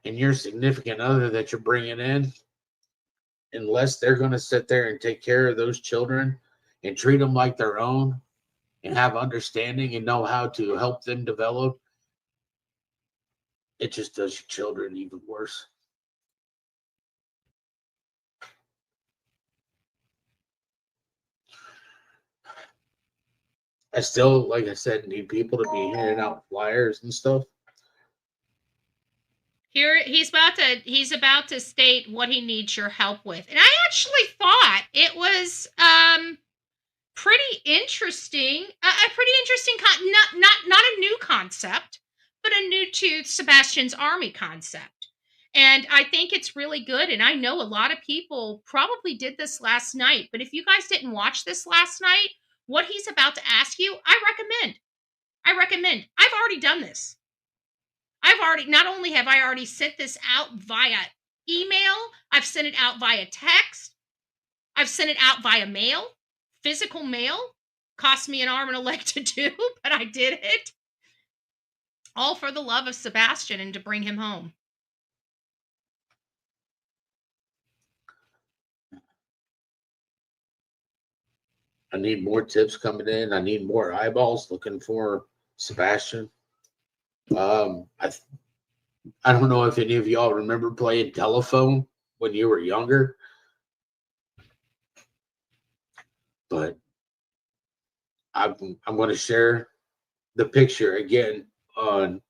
And your significant other that you're bringing in, unless they're going to sit there and take care of those children and treat them like their own and have understanding and know how to help them develop, it just does your children even worse. I still, like I said, need people to be handing out flyers and stuff. Here he's about to state what he needs your help with. And I actually thought it was pretty interesting, a pretty interesting not a new concept, but a new to Sebastian's Army concept. And I think it's really good. And I know a lot of people probably did this last night, but if you guys didn't watch this last night, what he's about to ask you, I recommend. I've already done this. Not only have I already sent this out via email, I've sent it out via text, I've sent it out via mail, physical mail. Cost me an arm and a leg to do, but I did it. All for the love of Sebastian and to bring him home. I need more tips coming in. I need more eyeballs looking for Sebastian. I don't know if any of y'all remember playing telephone when you were younger, but I'm going to share the picture again on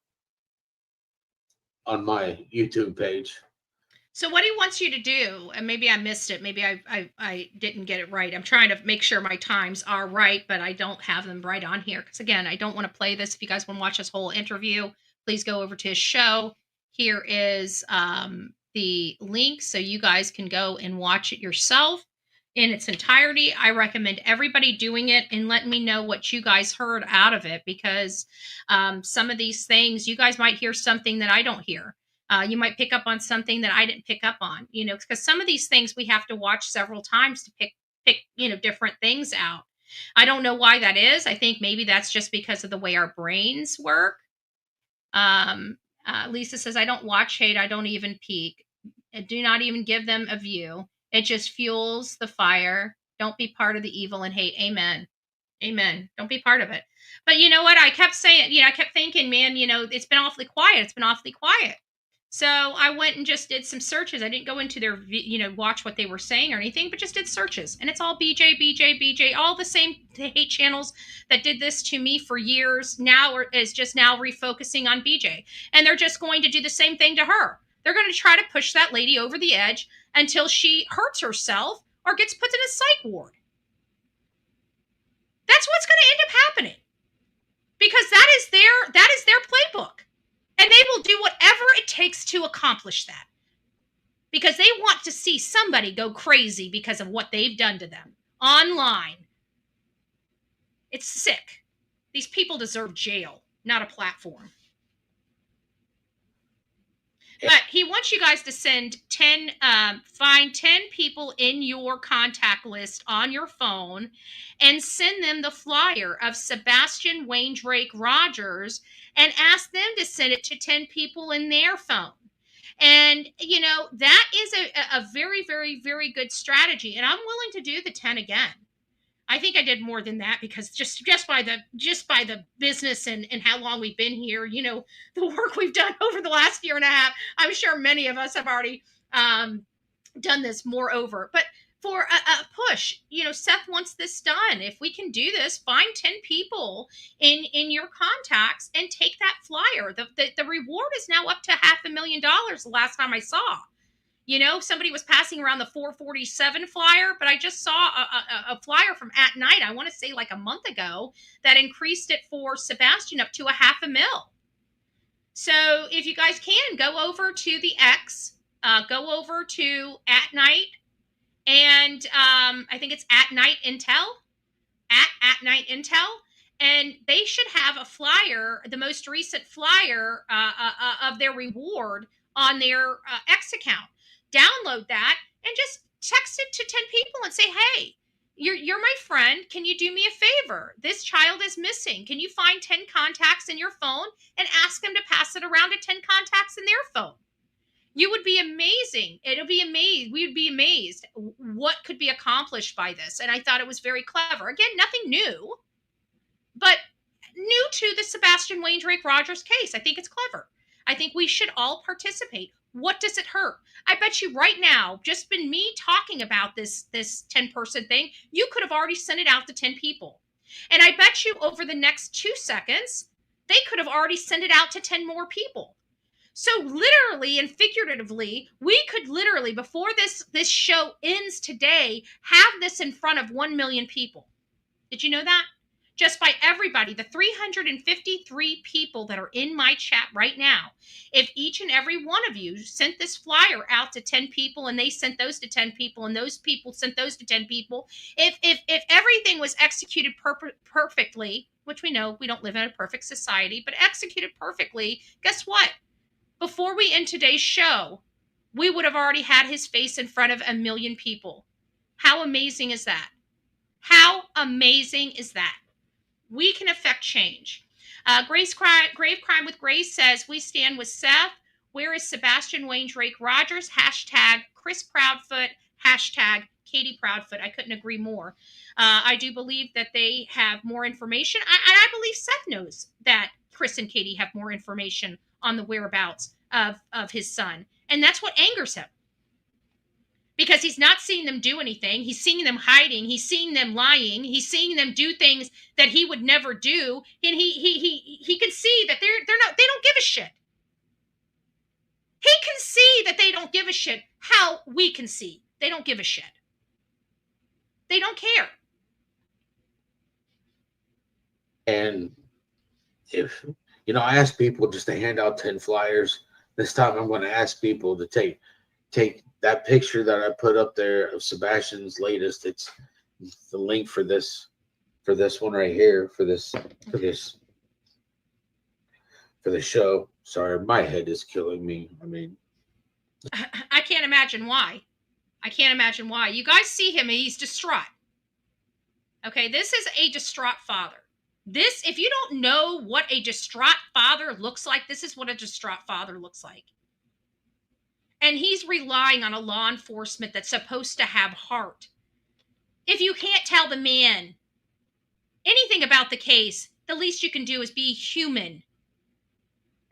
my YouTube page. So what he wants you to do, and maybe I missed it, maybe I didn't get it right. I'm trying to make sure my times are right, but I don't have them right on here. Because again, I don't want to play this. If you guys want to watch this whole interview, please go over to his show. Here is the link so you guys can go and watch it yourself in its entirety. I recommend everybody doing it and letting me know what you guys heard out of it, because some of these things, you guys might hear something that I don't hear. You might pick up on something that I didn't pick up on, because some of these things we have to watch several times to pick different things out. I don't know why that is. I think maybe that's just because of the way our brains work. Lisa says, I don't watch hate. I don't even peek. I do not even give them a view. It just fuels the fire. Don't be part of the evil and hate. Amen. Amen. Don't be part of it. But you know what? I kept saying, I kept thinking, man, it's been awfully quiet. It's been awfully quiet. So I went and just did some searches. I didn't go into their, watch what they were saying or anything, but just did searches. And it's all BJ, all the same hate channels that did this to me for years now is just now refocusing on BJ. And they're just going to do the same thing to her. They're going to try to push that lady over the edge until she hurts herself or gets put in a psych ward. That's what's going to end up takes to accomplish that. Because they want to see somebody go crazy because of what they've done to them online. It's sick. These people deserve jail, not a platform. But he wants you guys to send find 10 people in your contact list on your phone and send them the flyer of Sebastian Wayne Drake Rogers and ask them to send it to 10 people in their phone. And, you know, that is a very, very, very good strategy. And I'm willing to do the 10 again. I think I did more than that because just by the business and how long we've been here, you know, the work we've done over the last year and a half, I'm sure many of us have already done this moreover. But for a push, you know, Seth wants this done. If we can do this, find 10 people in your contacts and take that flyer. The reward is now up to $500,000 the last time I saw. You know, somebody was passing around the 447 flyer, but I just saw a flyer from At Night, I want to say like a month ago, that increased it for Sebastian up to $500,000. So if you guys can, go over to the X, go over to At Night, and I think it's At Night Intel, at Night Intel, and they should have a flyer, the most recent flyer of their reward on their X account. Download that and just text it to 10 people and say, hey, you're my friend. Can you do me a favor? This child is missing. Can you find 10 contacts in your phone and ask them to pass it around to 10 contacts in their phone? You would be amazing. It'll be amazed. We would be amazed what could be accomplished by this. And I thought it was very clever. Again, nothing new, but new to the Sebastian Wayne Drake Rogers case. I think it's clever. I think we should all participate. What does it hurt? I bet you right now, just been me talking about this 10-person thing, you could have already sent it out to 10 people. And I bet you over the next 2 seconds, they could have already sent it out to 10 more people. So literally and figuratively, we could literally, before this show ends today, have this in front of 1 million people. Did you know that? Just by everybody, the 353 people that are in my chat right now, if each and every one of you sent this flyer out to 10 people and they sent those to 10 people and those people sent those to 10 people, if everything was executed perfectly, which we know we don't live in a perfect society, but executed perfectly, guess what? Before we end today's show, we would have already had his face in front of 1 million people. How amazing is that? How amazing is that? We can affect change. Grave Crime with Grace says, we stand with Seth. Where is Sebastian Wayne Drake Rogers? Hashtag Chris Proudfoot. Hashtag Katie Proudfoot. I couldn't agree more. I do believe that they have more information. I believe Seth knows that Chris and Katie have more information on the whereabouts of his son. And that's what angers him. Because he's not seeing them do anything. He's seeing them hiding. He's seeing them lying. He's seeing them do things that he would never do. And he can see that they don't give a shit. He can see that they don't give a shit how we can see. They don't give a shit. They don't care. And if, you know, I asked people just to hand out 10 flyers. This time I'm going to ask people to take that picture that I put up there of Sebastian's latest. It's the link for this one right here for this show. Sorry, my head is killing me. I mean, I can't imagine why. I can't imagine why. You guys see him and he's distraught. Okay, this is a distraught father. This, if you don't know what a distraught father looks like, this is what a distraught father looks like. And he's relying on a law enforcement that's supposed to have heart. If you can't tell the man anything about the case, the least you can do is be human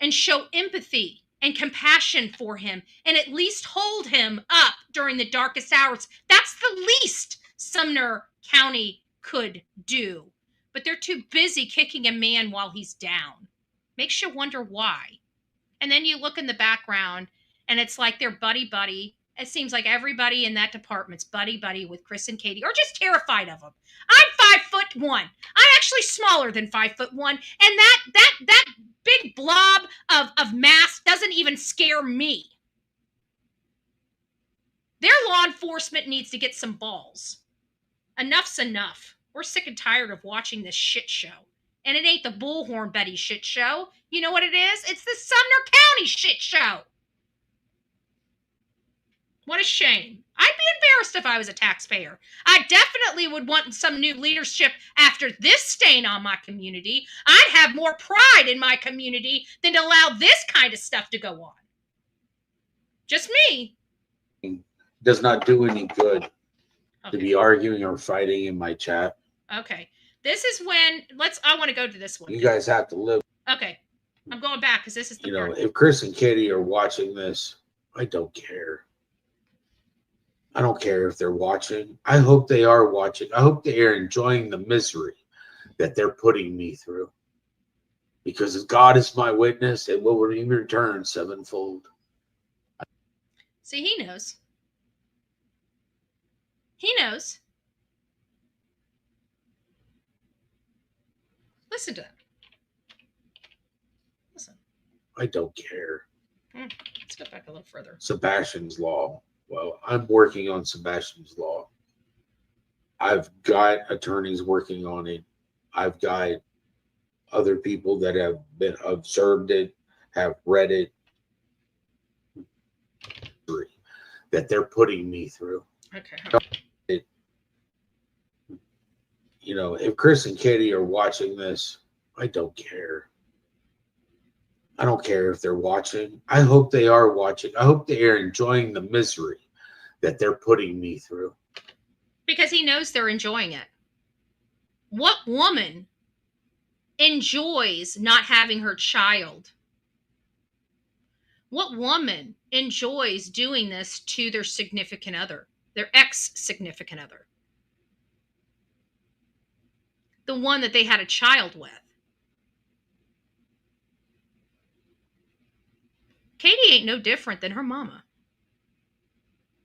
and show empathy and compassion for him and at least hold him up during the darkest hours. That's the least Sumner County could do. But they're too busy kicking a man while he's down. Makes you wonder why. And then you look in the background and it's like they're buddy-buddy. It seems like everybody in that department's buddy-buddy with Chris and Katie, or just terrified of them. I'm 5'1". I'm actually smaller than 5'1", and that big blob of mass doesn't even scare me. Their law enforcement needs to get some balls. Enough's enough. We're sick and tired of watching this shit show. And it ain't the Bullhorn Betty shit show. You know what it is? It's the Sumner County shit show. What a shame. I'd be embarrassed if I was a taxpayer. I definitely would want some new leadership after this stain on my community. I'd have more pride in my community than to allow this kind of stuff to go on. Just me. Does not do any good Okay. to be arguing or fighting in my chat. Okay. This is when, I want to go to this one. You guys have to live. Okay. I'm going back because this is the part. If Chris and Katie are watching this, I don't care. I don't care if they're watching. I hope they are watching. I hope they are enjoying the misery that they're putting me through. Because as God is my witness, it will return sevenfold. See, he knows. He knows. Listen to him. Listen. I don't care. Let's go back a little further. Sebastian's Law. Well, I'm working on Sebastian's Law. I've got attorneys working on it. I've got other people that have been observed it, have read it, that they're putting me through. Okay. If Chris and Katie are watching this, I don't care. I don't care if they're watching. I hope they are watching. I hope they are enjoying the misery that they're putting me through. Because he knows they're enjoying it. What woman enjoys not having her child? What woman enjoys doing this to their significant other, their ex-significant other? The one that they had a child with. Katie ain't no different than her mama.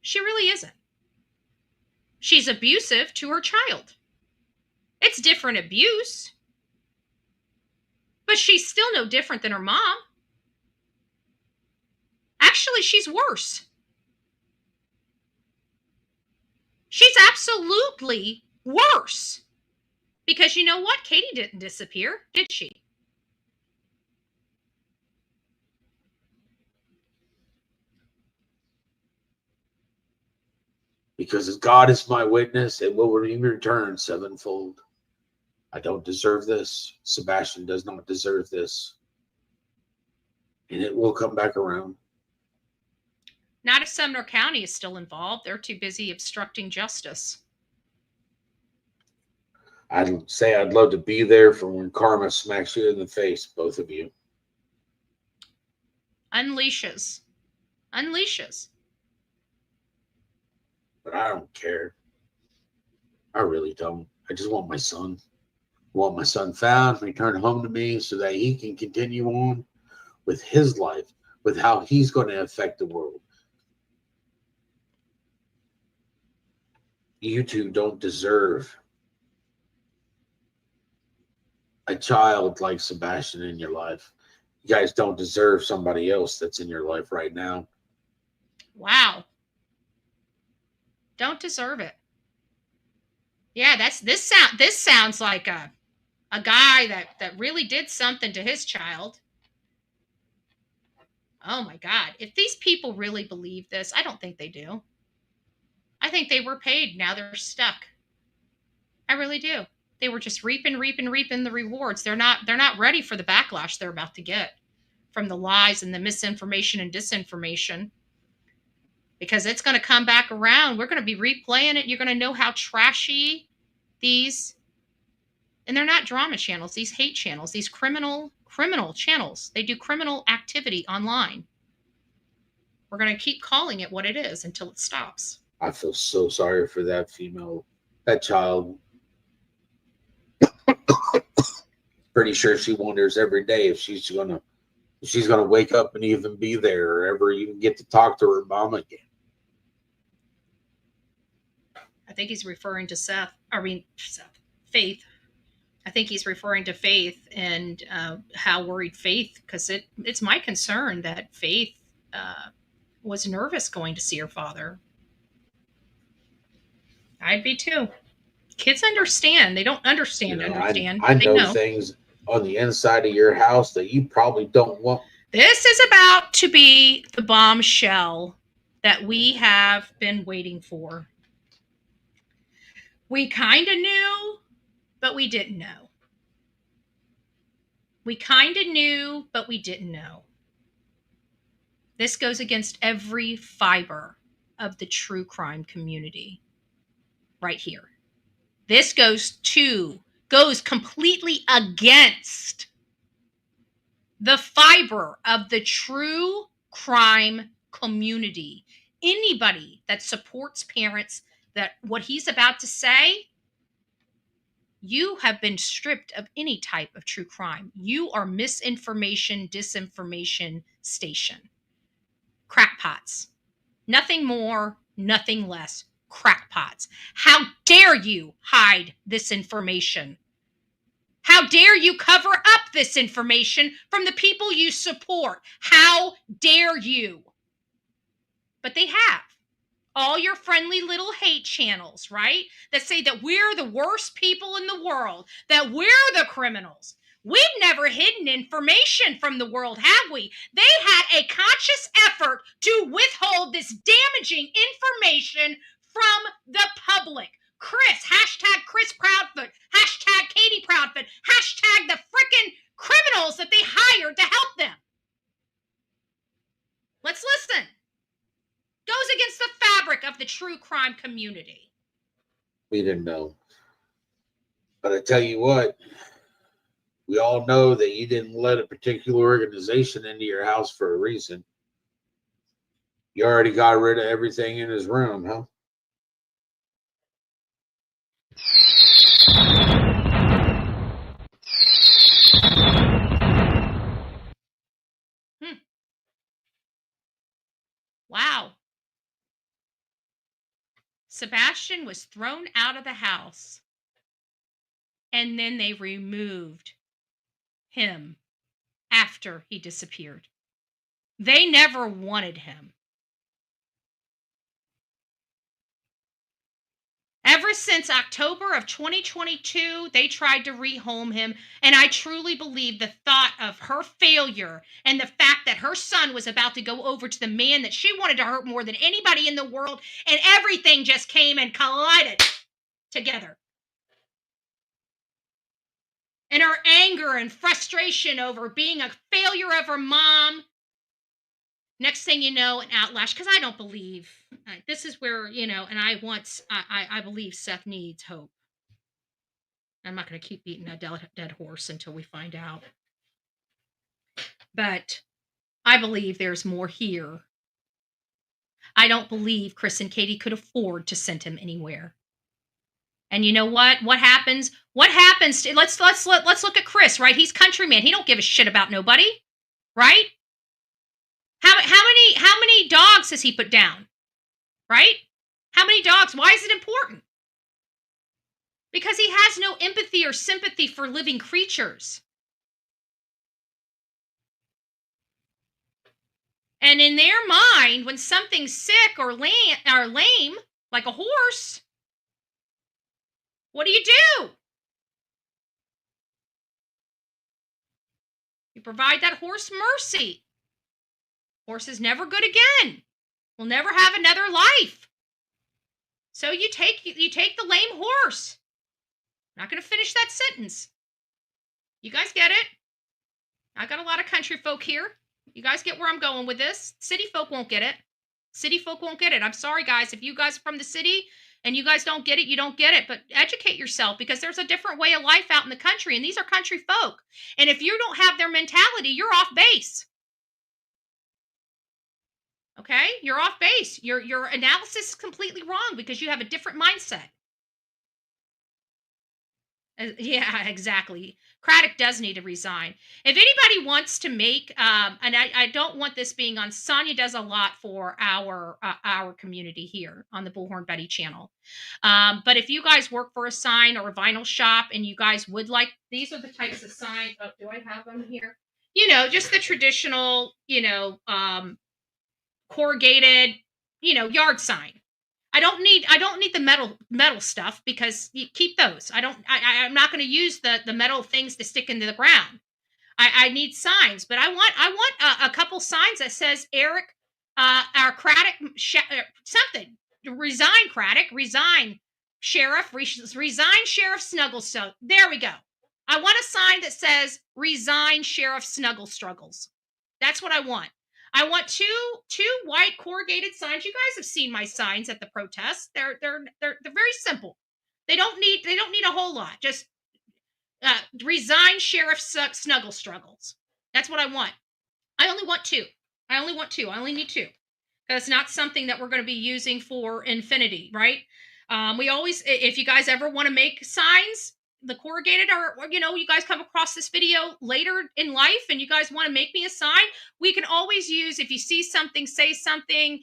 She really isn't. She's abusive to her child. It's different abuse. But she's still no different than her mom. Actually, she's worse. She's absolutely worse. Because you know what? Katie didn't disappear, did she? Because as God is my witness, it will return sevenfold. I don't deserve this. Sebastian does not deserve this. And it will come back around. Not if Sumner County is still involved. They're too busy obstructing justice. I'd say I'd love to be there for when karma smacks you in the face, both of you. Unleashes. But I don't care. I really don't. I just want my son. I want my son found, returned home to me so that he can continue on with his life, with how he's going to affect the world. You two don't deserve a child like Sebastian in your life. You guys don't deserve somebody else that's in your life right now. Wow. Don't deserve it. Yeah, this sounds like a guy that really did something to his child. Oh my God. If these people really believe this, I don't think they do. I think they were paid. Now they're stuck. I really do. They were just reaping the rewards. They're not ready for the backlash they're about to get from the lies and the misinformation and disinformation. Because it's going to come back around. We're going to be replaying it. You're going to know how trashy these, and they're not drama channels, these hate channels, these criminal channels. They do criminal activity online. We're going to keep calling it what it is until it stops. I feel so sorry for that child. Pretty sure she wonders every day if she's gonna wake up and even be there or ever even get to talk to her mom again. I think he's referring to Faith. I think he's referring to Faith and how worried Faith, because it's my concern that Faith was nervous going to see her father. I'd be too. Kids understand. They don't understand. I They know know. things on the inside of your house that you probably don't want. This is about to be the bombshell that we have been waiting for. We kind of knew, but we didn't know. We kind of knew, but we didn't know. This goes against every fiber of the true crime community right here. This goes completely against the fiber of the true crime community. Anybody that supports parents, that what he's about to say, you have been stripped of any type of true crime. You are misinformation, disinformation station. Crackpots. Nothing more, nothing less. Crackpots. How dare you hide this information? How dare you cover up this information from the people you support? How dare you? But they have. All your friendly little hate channels, right? That say that we're the worst people in the world, that we're the criminals. We've never hidden information from the world, have we? They had a conscious effort to withhold this damaging information from the public. Chris, hashtag Chris Proudfoot, hashtag Katie Proudfoot, hashtag the frickin' criminals that they hired to help them. Let's listen. Goes against the fabric of the true crime community. We didn't know. But I tell you what, we all know that you didn't let a particular organization into your house for a reason. You already got rid of everything in his room, huh? Wow. Sebastian was thrown out of the house, and then they removed him after he disappeared. They never wanted him. Ever since October of 2022, they tried to rehome him. And I truly believe the thought of her failure and the fact that her son was about to go over to the man that she wanted to hurt more than anybody in the world, and everything just came and collided together. And her anger and frustration over being a failure of her mom. Next thing you know, an outlash, because I don't believe, this is where, and I believe Seth needs hope. I'm not going to keep beating a dead horse until we find out. But I believe there's more here. I don't believe Chris and Katie could afford to send him anywhere. And you know what? What happens? Let's look at Chris, right? He's countryman. He don't give a shit about nobody, right? How many dogs has he put down? Right? How many dogs? Why is it important? Because he has no empathy or sympathy for living creatures. And in their mind, when something's sick or lame, like a horse, what do? You provide that horse mercy. Horse is never good again. Will never have another life. So you take the lame horse. I'm not going to finish that sentence. You guys get it? I got a lot of country folk here. You guys get where I'm going with this. City folk won't get it. City folk won't get it. I'm sorry, guys. If you guys are from the city and you guys don't get it, you don't get it. But educate yourself, because there's a different way of life out in the country, and these are country folk. And if you don't have their mentality, you're off base. Okay? You're off base. Your analysis is completely wrong because you have a different mindset. Yeah, exactly. Craddock does need to resign. If anybody wants to make, and I don't want this being on, Sonia does a lot for our community here on the Bullhorn Betty channel. But if you guys work for a sign or a vinyl shop and you guys would like, these are the types of signs. Oh, do I have them here? Just the traditional, corrugated, yard sign. I don't need the metal stuff because you keep those. I'm not going to use the metal things to stick into the ground. I need signs, but I want a couple signs that says Eric our Craddock something. Resign Craddock, resign Sheriff, resign Sheriff Snugglestone. There we go. I want a sign that says resign Sheriff Snuggle Struggles. That's what I want. I want two white corrugated signs. You guys have seen my signs at the protests. They're very simple. They don't need a whole lot. Just resign Sheriff Snuggle Struggles. That's what I want. I only want two. I only need two because it's not something that we're going to be using for infinity, right? We always, if you guys ever want to make signs, the corrugated, or you guys come across this video later in life and you guys want to make me a sign, we can always use, if you see something, say something,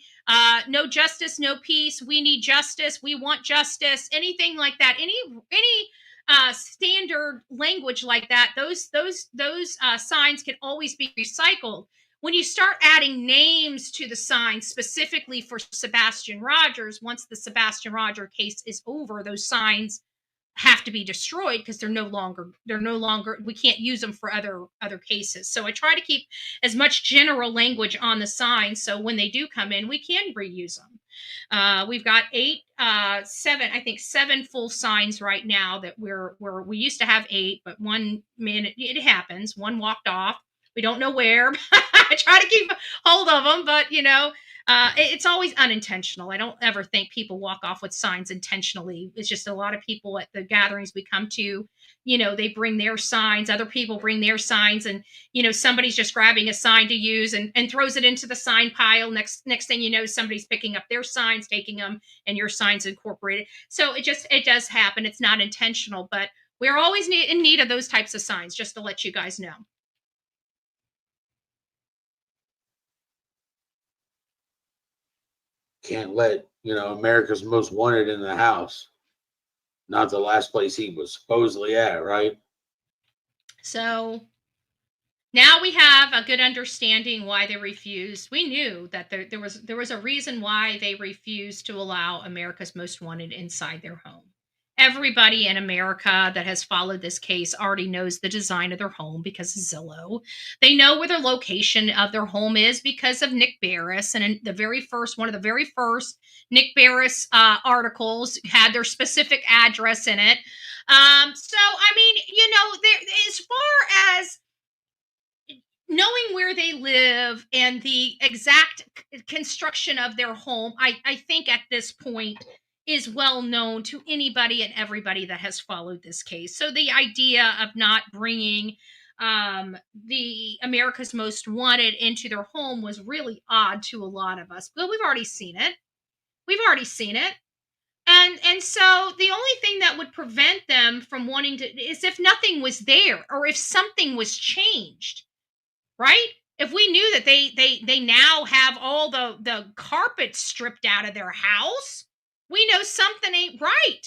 no justice, no peace, we need justice, we want justice, anything like that, any standard language like that, those signs can always be recycled. When you start adding names to the sign specifically for Sebastian Rogers, once the Sebastian Rogers case is over, those signs have to be destroyed because they're no longer we can't use them for other cases. So I try to keep as much general language on the sign so when they do come in, we can reuse them. We've got seven full signs right now that we used to have 8, but one minute it happens. One walked off. We don't know where. I try to keep hold of them, but it's always unintentional. I don't ever think people walk off with signs intentionally. It's just a lot of people at the gatherings we come to, they bring their signs, other people bring their signs, and somebody's just grabbing a sign to use and throws it into the sign pile. Next thing you know, somebody's picking up their signs, taking them, and your signs incorporated. So it does happen. It's not intentional, but we're always in need of those types of signs, just to let you guys know. Can't let America's Most Wanted in the house, not the last place he was supposedly at, right? So now we have a good understanding why they refused. We knew that there was a reason why they refused to allow America's Most Wanted inside their home. Everybody in America that has followed this case already knows the design of their home because of Zillow. They know where the location of their home is because of Nick Barris. And in one of the very first Nick Barris articles had their specific address in it. So, I mean, as far as knowing where they live and the exact construction of their home, I think at this point is well known to anybody and everybody that has followed this case. So the idea of not bringing the America's Most Wanted into their home was really odd to a lot of us. But we've already seen it. And so the only thing that would prevent them from wanting to is if nothing was there or if something was changed, right? If we knew that they now have all the carpet stripped out of their house, we know something ain't right.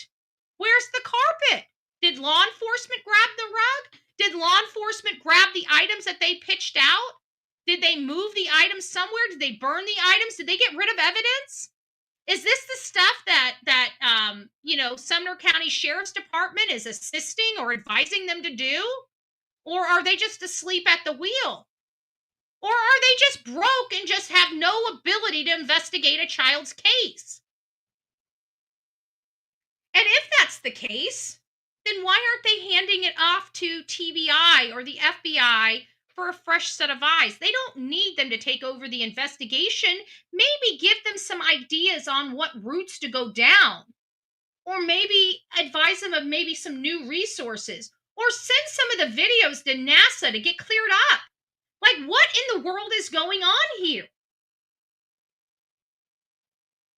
Where's the carpet? Did law enforcement grab the rug? Did law enforcement grab the items that they pitched out? Did they move the items somewhere? Did they burn the items? Did they get rid of evidence? Is this the stuff that Sumner County Sheriff's Department is assisting or advising them to do? Or are they just asleep at the wheel? Or are they just broke and just have no ability to investigate a child's case? And if that's the case, then why aren't they handing it off to TBI or the FBI for a fresh set of eyes? They don't need them to take over the investigation. Maybe give them some ideas on what routes to go down. Or maybe advise them of maybe some new resources. Or send some of the videos to NASA to get cleared up. Like, what in the world is going on here?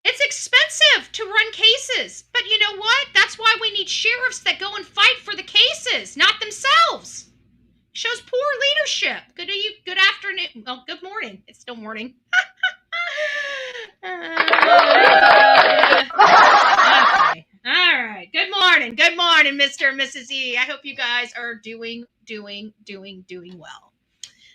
It's expensive to run cases, but you know what? That's why we need sheriffs that go and fight for the cases, not themselves. Shows poor leadership. Good afternoon. Well, good morning. It's still morning. Okay. All right. Good morning. Good morning, Mr. and Mrs. E. I hope you guys are doing well.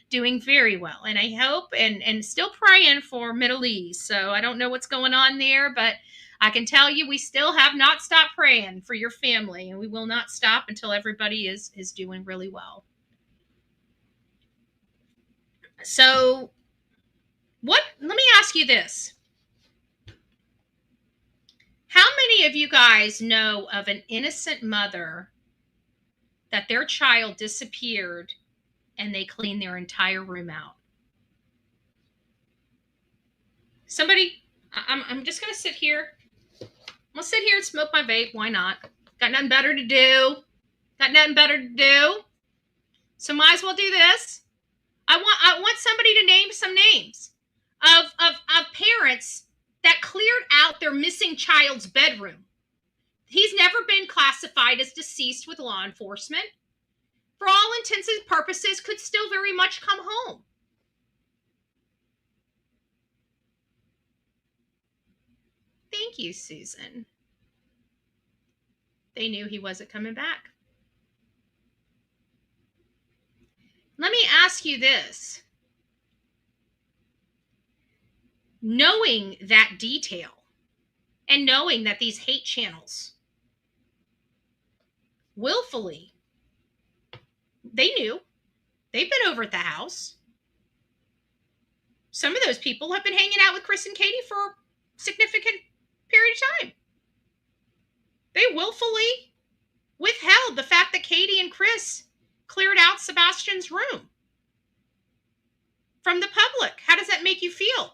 Doing very well. And I hope and still praying for Middle East. So I don't know what's going on there, but I can tell you we still have not stopped praying for your family, and we will not stop until everybody is doing really well. So let me ask you this. How many of you guys know of an innocent mother that their child disappeared and they cleaned their entire room out? Somebody, I'm just going to sit here. I'm going to sit here and smoke my vape. Why not? Got nothing better to do. So might as well do this. I want somebody to name some names of parents that cleared out their missing child's bedroom. He's never been classified as deceased with law enforcement. For all intents and purposes, could still very much come home. Thank you, Susan. They knew he wasn't coming back. Let me ask you this. Knowing that detail and knowing that these hate channels willfully, they knew, they've been over at the house. Some of those people have been hanging out with Chris and Katie for a significant period of time. They willfully withheld the fact that Katie and Chris cleared out Sebastian's room from the public. How does that make you feel?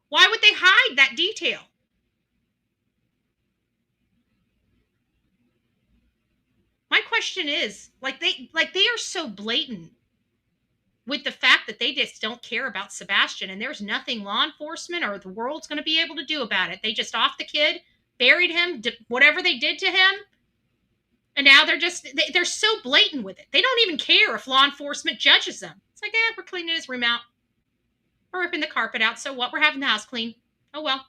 Why would they hide that detail? My question is, they are so blatant with the fact that they just don't care about Sebastian, and there's nothing law enforcement or the world's going to be able to do about it. They just off the kid, buried him, whatever they did to him, and now they're so blatant with it. They don't even care if law enforcement judges them. It's like, we're cleaning his room out. We're ripping the carpet out. So what? We're having the house clean. Oh, well.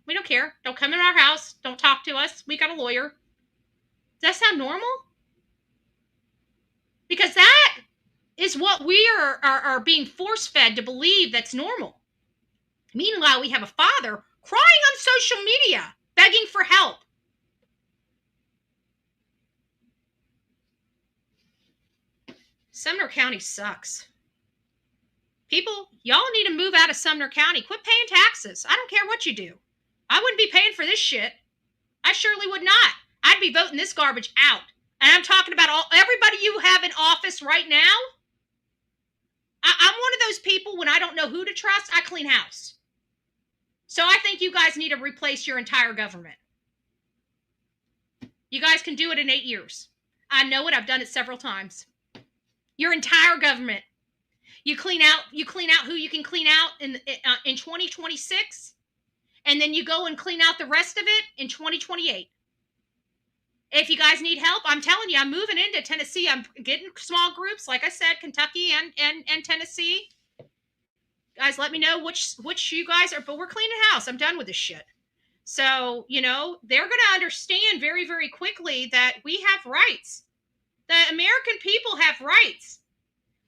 We don't care. Don't come in our house. Don't talk to us. We got a lawyer. Does that sound normal? Because that is what we are being force-fed to believe that's normal. Meanwhile, we have a father crying on social media, begging for help. Sumner County sucks. People, y'all need to move out of Sumner County. Quit paying taxes. I don't care what you do. I wouldn't be paying for this shit. I surely would not. I'd be voting this garbage out. And I'm talking about everybody you have in office right now. I'm one of those people, when I don't know who to trust, I clean house. So I think you guys need to replace your entire government. You guys can do it in 8 years. I know it. I've done it several times. Your entire government. You clean out who you can clean out in 2026, and then you go and clean out the rest of it in 2028. If you guys need help, I'm telling you, I'm moving into Tennessee. I'm getting small groups, like I said, Kentucky and Tennessee. Guys, let me know which you guys are, but we're cleaning house. I'm done with this shit. So, they're going to understand very, very quickly that we have rights. The American people have rights.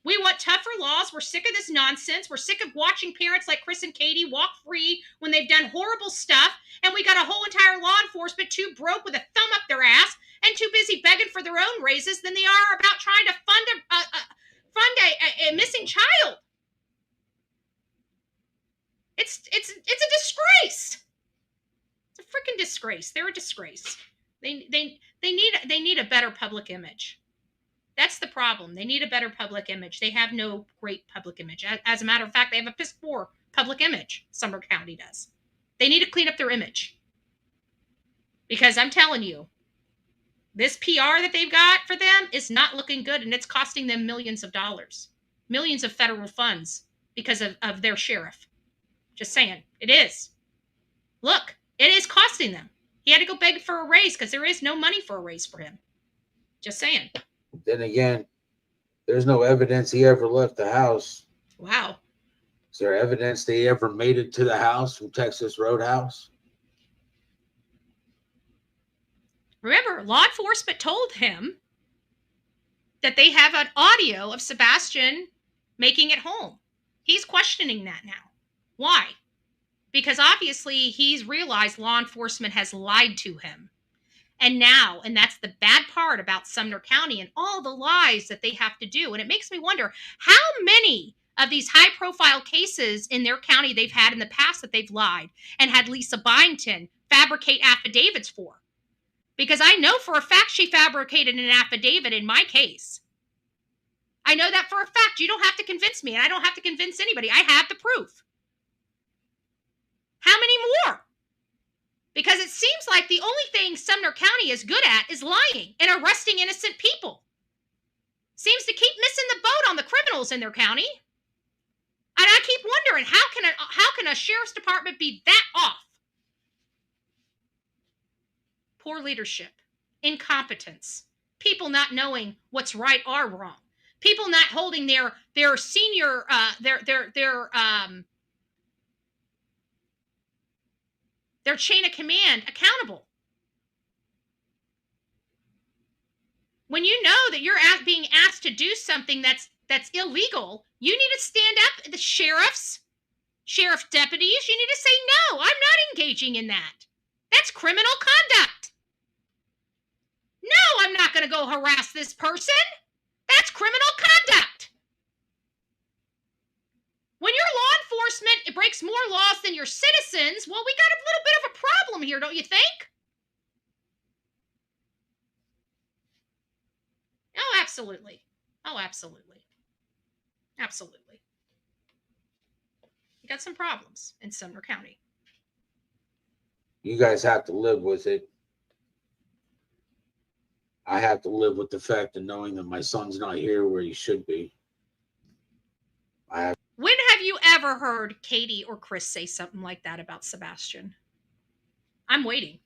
We want tougher laws. We're sick of this nonsense. We're sick of watching parents like Chris and Katie walk free when they've done horrible stuff. And we got a whole entire law enforcement too broke with a thumb up their ass and too busy begging for their own raises than they are about trying to fund a missing child. It's a disgrace. It's a freaking disgrace. They're a disgrace. They need a better public image. That's the problem. They need a better public image. They have no great public image. As a matter of fact, they have a piss poor public image. Sumner County does. They need to clean up their image. Because I'm telling you, this PR that they've got for them is not looking good, and it's costing them millions of dollars. Millions of federal funds because of their sheriff. Just saying. It is. Look, it is costing them. He had to go beg for a raise because there is no money for a raise for him. Just saying. Then again, there's no evidence he ever left the house. Wow. Is there evidence that he ever made it to the house from Texas Roadhouse? Remember, law enforcement told him that they have an audio of Sebastian making it home. He's questioning that now. Why? Because obviously he's realized law enforcement has lied to him. And now, and that's the bad part about Sumner County and all the lies that they have to do. And it makes me wonder how many of these high profile cases in their county they've had in the past that they've lied and had Lisa Byington fabricate affidavits for. Because I know for a fact she fabricated an affidavit in my case. I know that for a fact. You don't have to convince me, and I don't have to convince anybody. I have the proof. How many more? Because it seems like the only thing Sumner County is good at is lying and arresting innocent people. Seems to keep missing the boat on the criminals in their county. And I keep wondering, how can a sheriff's department be that off? Poor leadership, incompetence, people not knowing what's right or wrong, people not holding their senior their chain of command accountable. When you know that you're being asked to do something that's illegal, you need to stand up. The sheriff deputies, you need to say, no, I'm not engaging in that. That's criminal conduct. No, I'm not going to go harass this person. That's criminal conduct. When your law enforcement breaks more laws than your citizens, well, we got a little bit of a problem here, don't you think? Oh, absolutely. Oh, absolutely. Absolutely. You got some problems in Sumner County. You guys have to live with it. I have to live with the fact of knowing that my son's not here where he should be. When have you ever heard Katie or Chris say something like that about Sebastian? I'm waiting.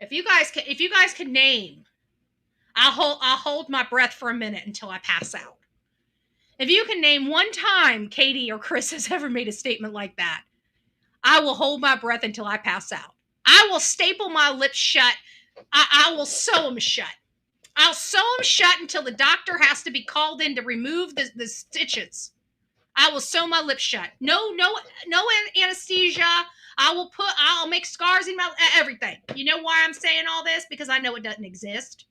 If you guys can name, I'll hold my breath for a minute until I pass out. If you can name one time Katie or Chris has ever made a statement like that, I will hold my breath until I pass out. I will staple my lips shut. I will sew them shut. I'll sew them shut until the doctor has to be called in to remove the stitches. I will sew my lips shut. No anesthesia. I'll make scars in my everything. You know why I'm saying all this? Because I know it doesn't exist.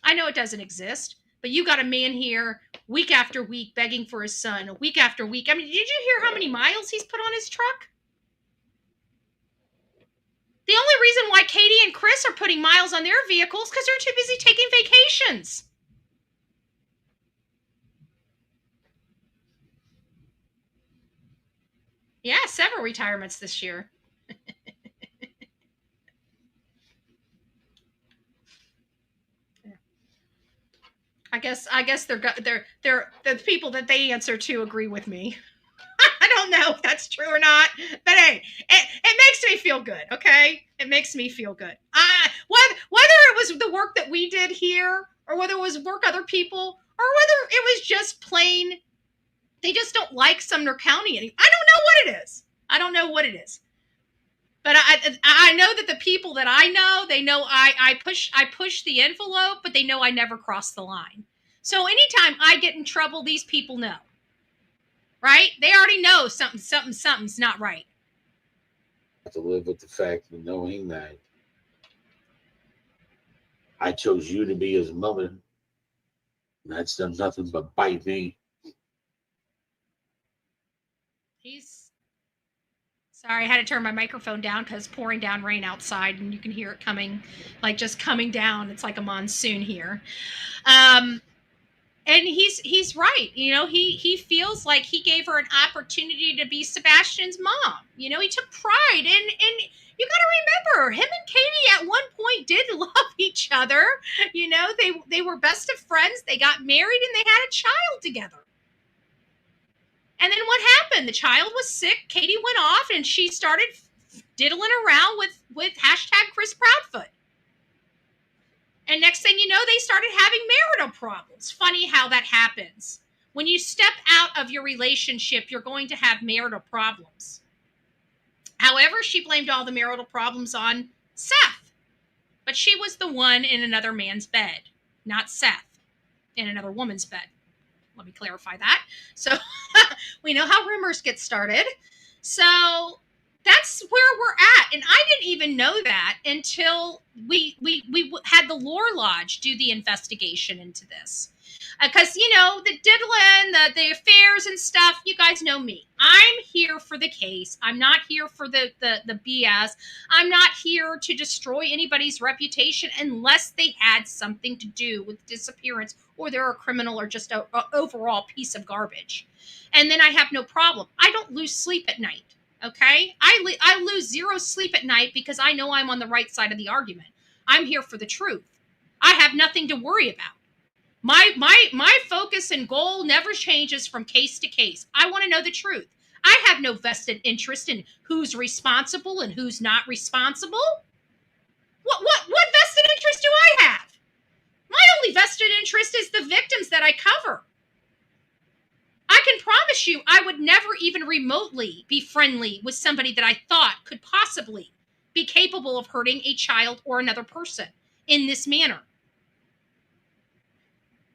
I know it doesn't exist. But you got a man here week after week begging for his son, week after week. I mean, did you hear how many miles he's put on his truck? The only reason why Katie and Chris are putting miles on their vehicles because they're too busy taking vacations. Yeah, several retirements this year. I guess they're the people that they answer to agree with me. I don't know if that's true or not, but hey, it makes me feel good, okay? It makes me feel good. Whether it was the work that we did here, or whether it was work other people, or whether it was just plain, they just don't like Sumner County anymore. I don't know what it is. But I know that the people that I know, they know I push the envelope, but they know I never cross the line. So anytime I get in trouble, these people know. Right? They already know something's not right. I have to live with the fact of knowing that I chose you to be his mother. And that's done nothing but bite me. Sorry, I had to turn my microphone down because it's pouring down rain outside and you can hear it coming, like just coming down. It's like a monsoon here. And he's right. You know, he feels like he gave her an opportunity to be Sebastian's mom. You know, he took pride in you got to remember, him and Katie at one point did love each other. You know, they were best of friends. They got married and they had a child together. And then what happened? The child was sick. Katie went off and she started diddling around with hashtag Chris Proudfoot. And next thing you know, they started having marital problems. Funny how that happens. When you step out of your relationship, you're going to have marital problems. However, she blamed all the marital problems on Seth. But she was the one in another man's bed, not Seth in another woman's bed. Let me clarify that. So we know how rumors get started. So that's where we're at. And I didn't even know that until we had the Lore Lodge do the investigation into this. Because, you know, the diddling, the affairs and stuff, you guys know me. I'm here for the case. I'm not here for the BS. I'm not here to destroy anybody's reputation unless they had something to do with disappearance or they're a criminal or just a overall piece of garbage. And then I have no problem. I don't lose sleep at night, okay? I lose zero sleep at night because I know I'm on the right side of the argument. I'm here for the truth. I have nothing to worry about. My focus and goal never changes from case to case. I want to know the truth. I have no vested interest in who's responsible and who's not responsible. What vested interest do I have? My only vested interest is the victims that I cover. I can promise you I would never even remotely be friendly with somebody that I thought could possibly be capable of hurting a child or another person in this manner.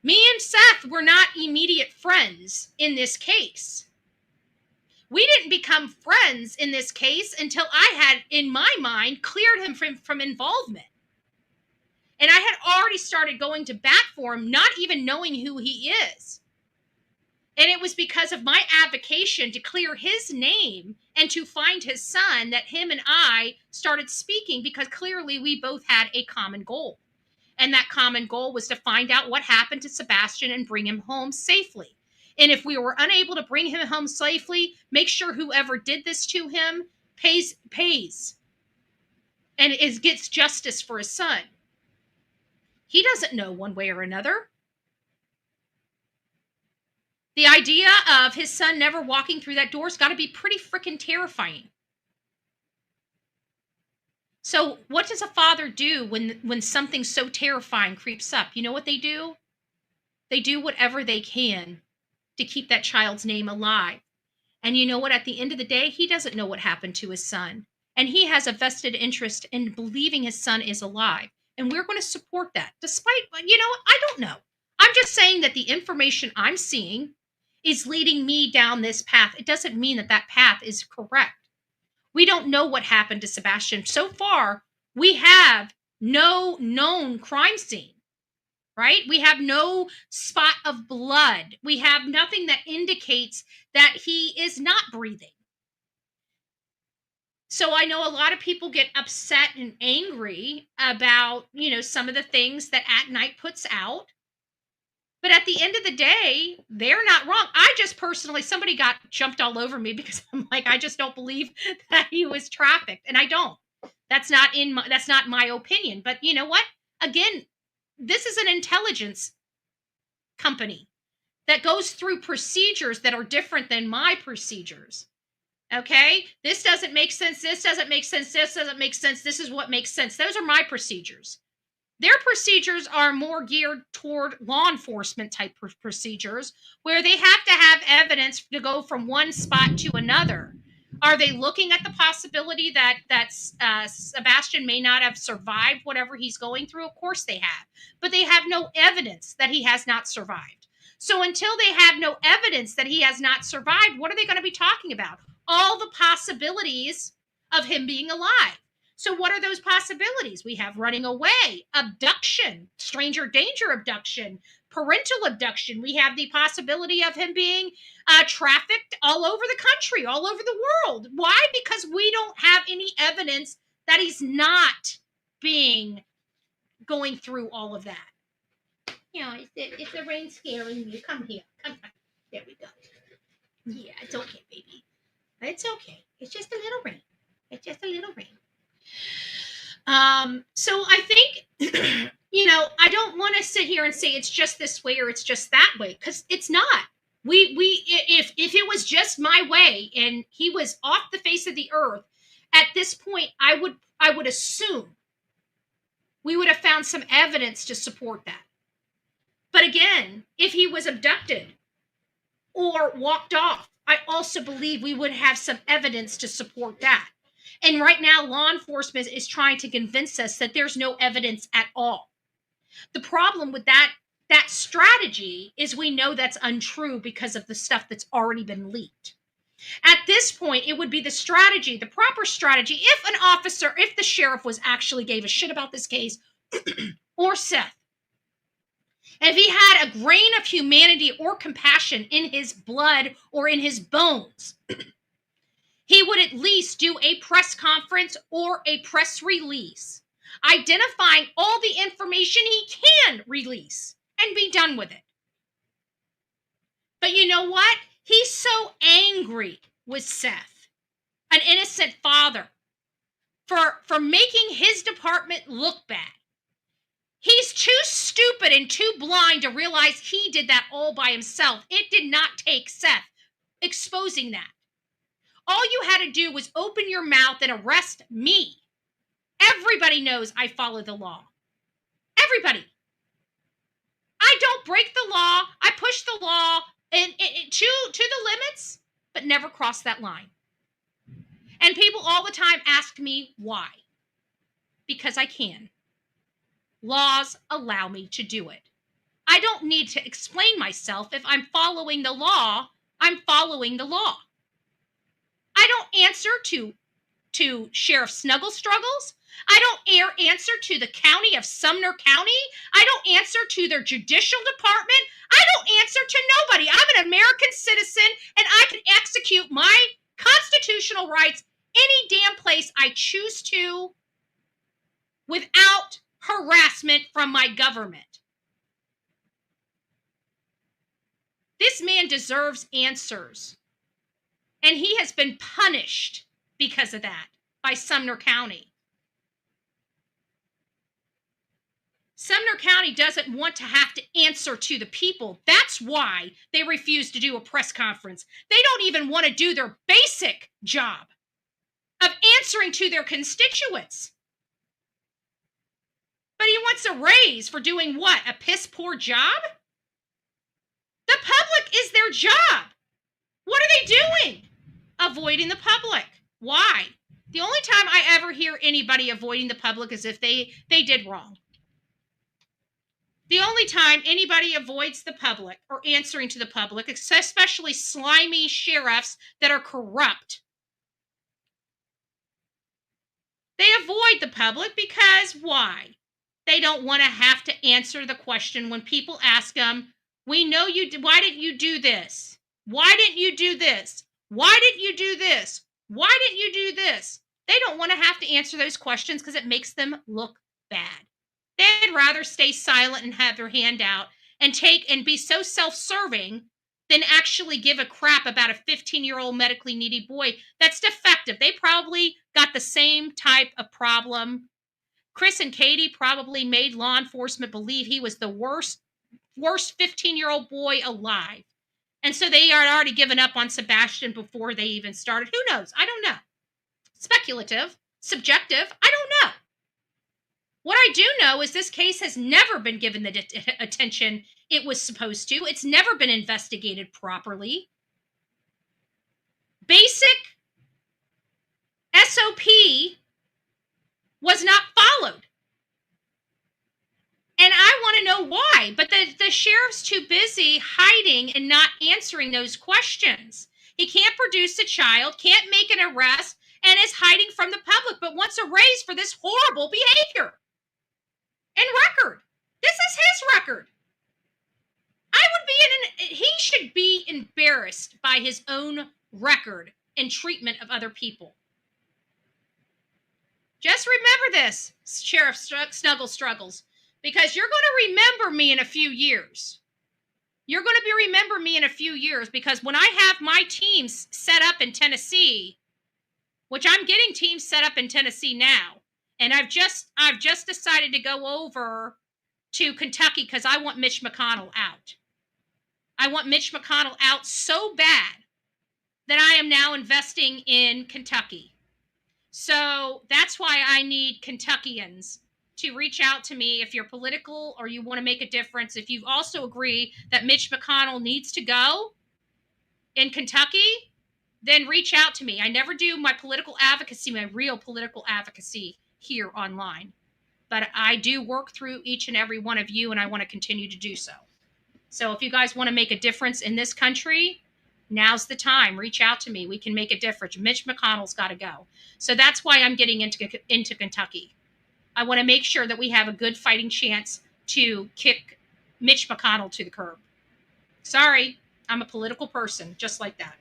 Me and Seth were not immediate friends in this case. We didn't become friends in this case until I had, in my mind, cleared him from involvement. And I had already started going to bat for him, not even knowing who he is. And it was because of my avocation to clear his name and to find his son that him and I started speaking, because clearly we both had a common goal. And that common goal was to find out what happened to Sebastian and bring him home safely. And if we were unable to bring him home safely, make sure whoever did this to him pays and gets justice for his son. He doesn't know one way or another. The idea of his son never walking through that door has got to be pretty freaking terrifying. So what does a father do when something so terrifying creeps up? You know what they do? They do whatever they can to keep that child's name alive. And you know what? At the end of the day, he doesn't know what happened to his son. And he has a vested interest in believing his son is alive. And we're going to support that. Despite, you know, I don't know. I'm just saying that the information I'm seeing is leading me down this path. It doesn't mean that that path is correct. We don't know what happened to Sebastian. So far, we have no known crime scene, right? We have no spot of blood. We have nothing that indicates that he is not breathing. So I know a lot of people get upset and angry about, you know, some of the things that At Night puts out. But at the end of the day, they're not wrong. I just personally, somebody got jumped all over me because I'm like, I just don't believe that he was trafficked. And I don't. That's not my opinion. But you know what? Again, this is an intelligence company that goes through procedures that are different than my procedures. Okay? This doesn't make sense. This doesn't make sense. This doesn't make sense. This is what makes sense. Those are my procedures. Their procedures are more geared toward law enforcement type procedures, where they have to have evidence to go from one spot to another. Are they looking at the possibility that Sebastian may not have survived whatever he's going through? Of course they have. But they have no evidence that he has not survived. So until they have no evidence that he has not survived, what are they going to be talking about? All the possibilities of him being alive. So what are those possibilities? We have running away, abduction, stranger danger abduction, parental abduction. We have the possibility of him being trafficked all over the country, all over the world. Why? Because we don't have any evidence that he's not going through all of that. You know, it's the rain scaring you. Come here. Come. There we go. Yeah, it's okay, baby. It's okay. It's just a little rain. It's just a little rain. So I think, you know, I don't want to sit here and say it's just this way or it's just that way, because it's not. If it was just my way and he was off the face of the earth, at this point, I would assume we would have found some evidence to support that. But again, if he was abducted or walked off, I also believe we would have some evidence to support that. And right now, law enforcement is trying to convince us that there's no evidence at all. The problem with that strategy is we know that's untrue because of the stuff that's already been leaked. At this point, it would be the proper strategy, if the sheriff was actually gave a shit about this case, or Seth, if he had a grain of humanity or compassion in his blood or in his bones, he would at least do a press conference or a press release identifying all the information he can release and be done with it. But you know what? He's so angry with Seth, an innocent father, for making his department look bad. He's too stupid and too blind to realize he did that all by himself. It did not take Seth exposing that. All you had to do was open your mouth and arrest me. Everybody knows I follow the law. Everybody. I don't break the law. I push the law to the limits, but never cross that line. And people all the time ask me why. Because I can. Laws allow me to do it. I don't need to explain myself. If I'm following the law, I'm following the law. I don't answer to Sheriff Snuggle Struggles. I don't answer to the county of Sumner County. I don't answer to their judicial department. I don't answer to nobody. I'm an American citizen, and I can execute my constitutional rights any damn place I choose to without harassment from my government. This man deserves answers. And he has been punished because of that by Sumner County. Sumner County doesn't want to have to answer to the people. That's why they refuse to do a press conference. They don't even want to do their basic job of answering to their constituents. But he wants a raise for doing what? A piss poor job? The public is their job. What are they doing? Avoiding the public. Why? The only time I ever hear anybody avoiding the public is if they did wrong. The only time anybody avoids the public or answering to the public, especially slimy sheriffs that are corrupt, they avoid the public because why? They don't want to have to answer the question when people ask them, we know you, why didn't you do this? Why didn't you do this? Why didn't you do this? Why didn't you do this? They don't want to have to answer those questions because it makes them look bad. They'd rather stay silent and have their hand out and be so self-serving than actually give a crap about a 15-year-old medically needy boy that's defective. They probably got the same type of problem. Chris and Katie probably made law enforcement believe he was the worst 15-year-old boy alive. And so they had already given up on Sebastian before they even started. Who knows? I don't know. Speculative, subjective, I don't know. What I do know is this case has never been given the attention it was supposed to. It's never been investigated properly. Basic SOP was not followed. And I want to know why, but the sheriff's too busy hiding and not answering those questions. He can't produce a child, can't make an arrest, and is hiding from the public, but wants a raise for this horrible behavior and record. This is his record. He should be embarrassed by his own record and treatment of other people. Just remember this, Sheriff Snuggle Struggles. Because you're going to remember me in a few years. You're going to remember me in a few years because when I have my teams set up in Tennessee, which I'm getting teams set up in Tennessee now, and I've just decided to go over to Kentucky because I want Mitch McConnell out. I want Mitch McConnell out so bad that I am now investing in Kentucky. So that's why I need Kentuckians to reach out to me if you're political or you want to make a difference. If you also agree that Mitch McConnell needs to go in Kentucky, then reach out to me. I never do my political advocacy, my real political advocacy here online. But I do work through each and every one of you, and I want to continue to do so. So if you guys want to make a difference in this country, now's the time. Reach out to me. We can make a difference. Mitch McConnell's got to go. So that's why I'm getting into Kentucky. I want to make sure that we have a good fighting chance to kick Mitch McConnell to the curb. Sorry, I'm a political person, just like that.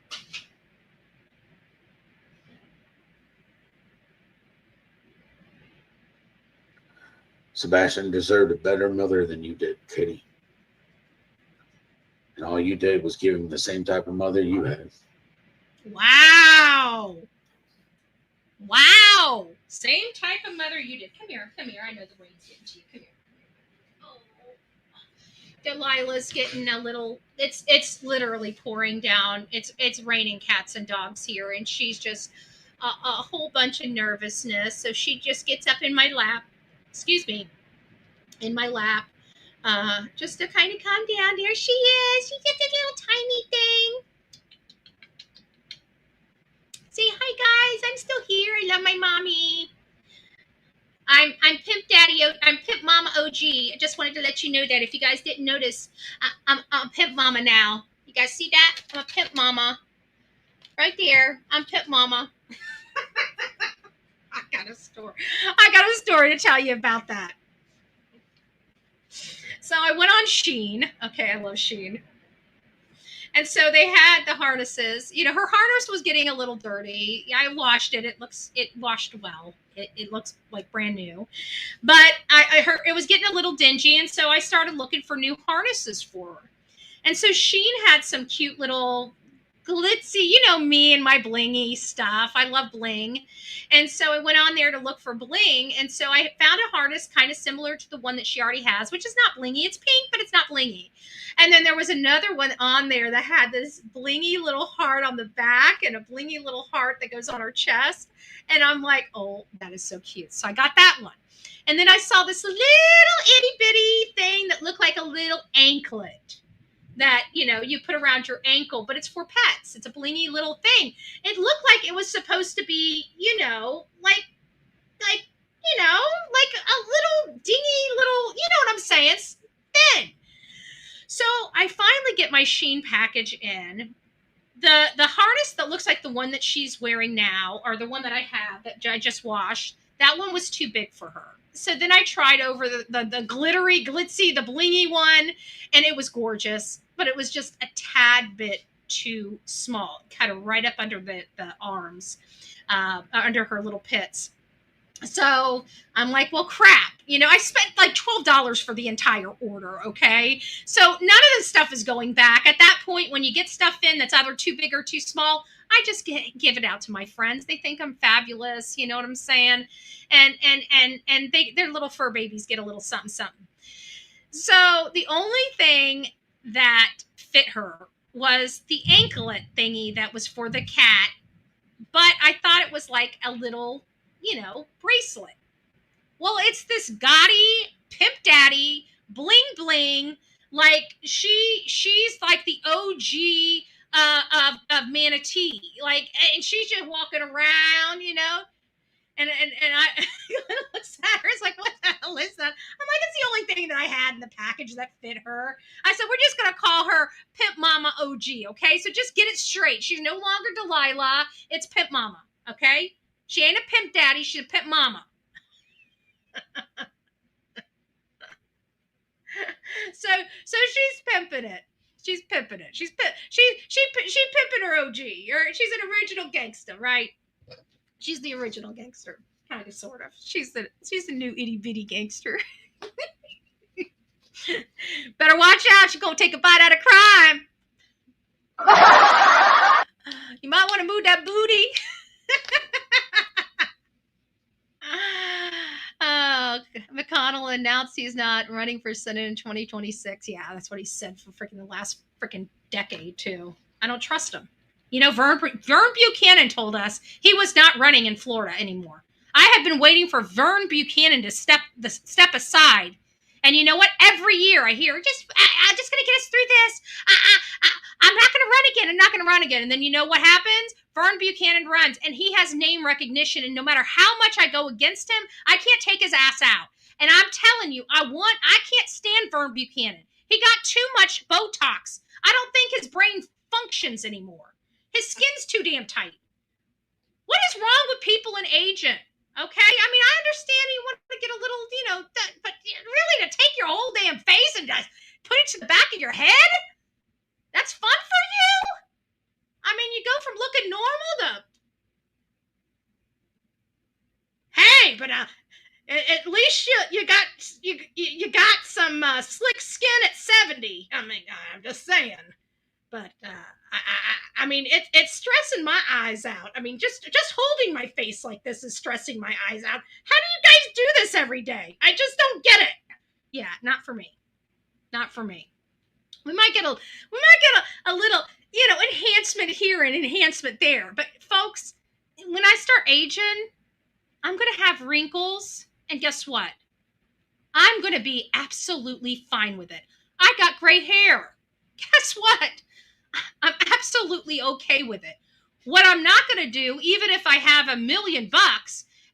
Sebastian deserved a better mother than you did, Katie. And all you did was give him the same type of mother you had. Wow. Wow. Same type of mother you did. Come here. Come here. I know the rain's getting to you. Come here. Oh. Delilah's getting a little, it's literally pouring down. It's raining cats and dogs here. And she's just a whole bunch of nervousness. So she just gets up in my lap. Excuse me. In my lap. Just to kind of calm down. There she is. She's just a little tiny thing. Say hi, guys. I'm still here. I love my mommy. I'm Pimp Daddy. I'm Pimp Mama OG. I just wanted to let you know that if you guys didn't notice, I'm Pimp Mama now. You guys see that? I'm a Pimp Mama. Right there. I'm Pimp Mama. I got a story to tell you about that. So I went on Shein. Okay, I love Shein. And so they had the harnesses. You know, her harness was getting a little dirty. I washed it. It washed well. It looks like brand new. But I heard it was getting a little dingy, and so I started looking for new harnesses for her. And so Shein had some cute little glitzy, you know me and my blingy stuff. I love bling. And so I went on there to look for bling. And so I found a harness kind of similar to the one that she already has, which is not blingy. It's pink, but it's not blingy. And then there was another one on there that had this blingy little heart on the back and a blingy little heart that goes on her chest. And I'm like, oh, that is so cute. So I got that one. And then I saw this little itty bitty thing that looked like a little anklet that, you know, you put around your ankle, but it's for pets. It's a blingy little thing. It looked like it was supposed to be, you know, like a little dingy little, you know what I'm saying? It's thin. So I finally get my Shein package in. The harness that looks like the one that she's wearing now, or the one that I have that I just washed, that one was too big for her. So then I tried over the glittery, glitzy, the blingy one, and it was gorgeous, but it was just a tad bit too small, kind of right up under the arms, under her little pits. So I'm like, well, crap. You know, I spent like $12 for the entire order, okay? So none of this stuff is going back. At that point, when you get stuff in that's either too big or too small, I just give it out to my friends. They think I'm fabulous, you know what I'm saying? And their little fur babies get a little something, something. So the only thing that fit her was the anklet thingy that was for the cat, but I thought it was like a little, you know, bracelet. Well, it's this gaudy Pimp Daddy bling bling. Like she's like the OG of Manatee. Like, and she's just walking around, you know. And I looks at her, it's like, what the hell is that? I'm like, it's the only thing that I had in the package that fit her. I said, we're just gonna call her Pimp Mama OG, okay? So just get it straight. She's no longer Delilah. It's Pimp Mama, okay? She ain't a Pimp Daddy. She's a Pimp Mama. So she's pimping it. She's pimping it. She's pimping her OG. Or she's an original gangster, right? She's the original gangster, kind of, sort of. She's the new itty bitty gangster. Better watch out. She's gonna take a bite out of crime. You might want to move that booty. McConnell announced he's not running for Senate in 2026. Yeah, that's what he said for freaking the last freaking decade too. I don't trust him. You know, Vern Buchanan told us he was not running in Florida anymore. I have been waiting for Vern Buchanan to step aside. And you know what? Every year I hear, I'm just going to get us through this. I'm not going to run again. I'm not going to run again. And then you know what happens? Vern Buchanan runs, and he has name recognition. And no matter how much I go against him, I can't take his ass out. And I'm telling you, I can't stand Vern Buchanan. He got too much Botox. I don't think his brain functions anymore. His skin's too damn tight. What is wrong with people in aging? Okay? I mean, I understand you want to get a little, but really to take your whole damn face and just put it to the back of your head? That's fun for you? I mean, you go from looking normal to, hey, but at least you got some slick skin at 70. I mean, I'm just saying. But I mean, it's stressing my eyes out. I mean, just holding my face like this is stressing my eyes out. How do you guys do this every day? I just don't get it. Yeah, not for me. Not for me. We might get a little, enhancement here and enhancement there. But folks, when I start aging, I'm going to have wrinkles. And guess what? I'm going to be absolutely fine with it. I got gray hair. Guess what? I'm absolutely okay with it. What I'm not going to do, even if I have $1 million,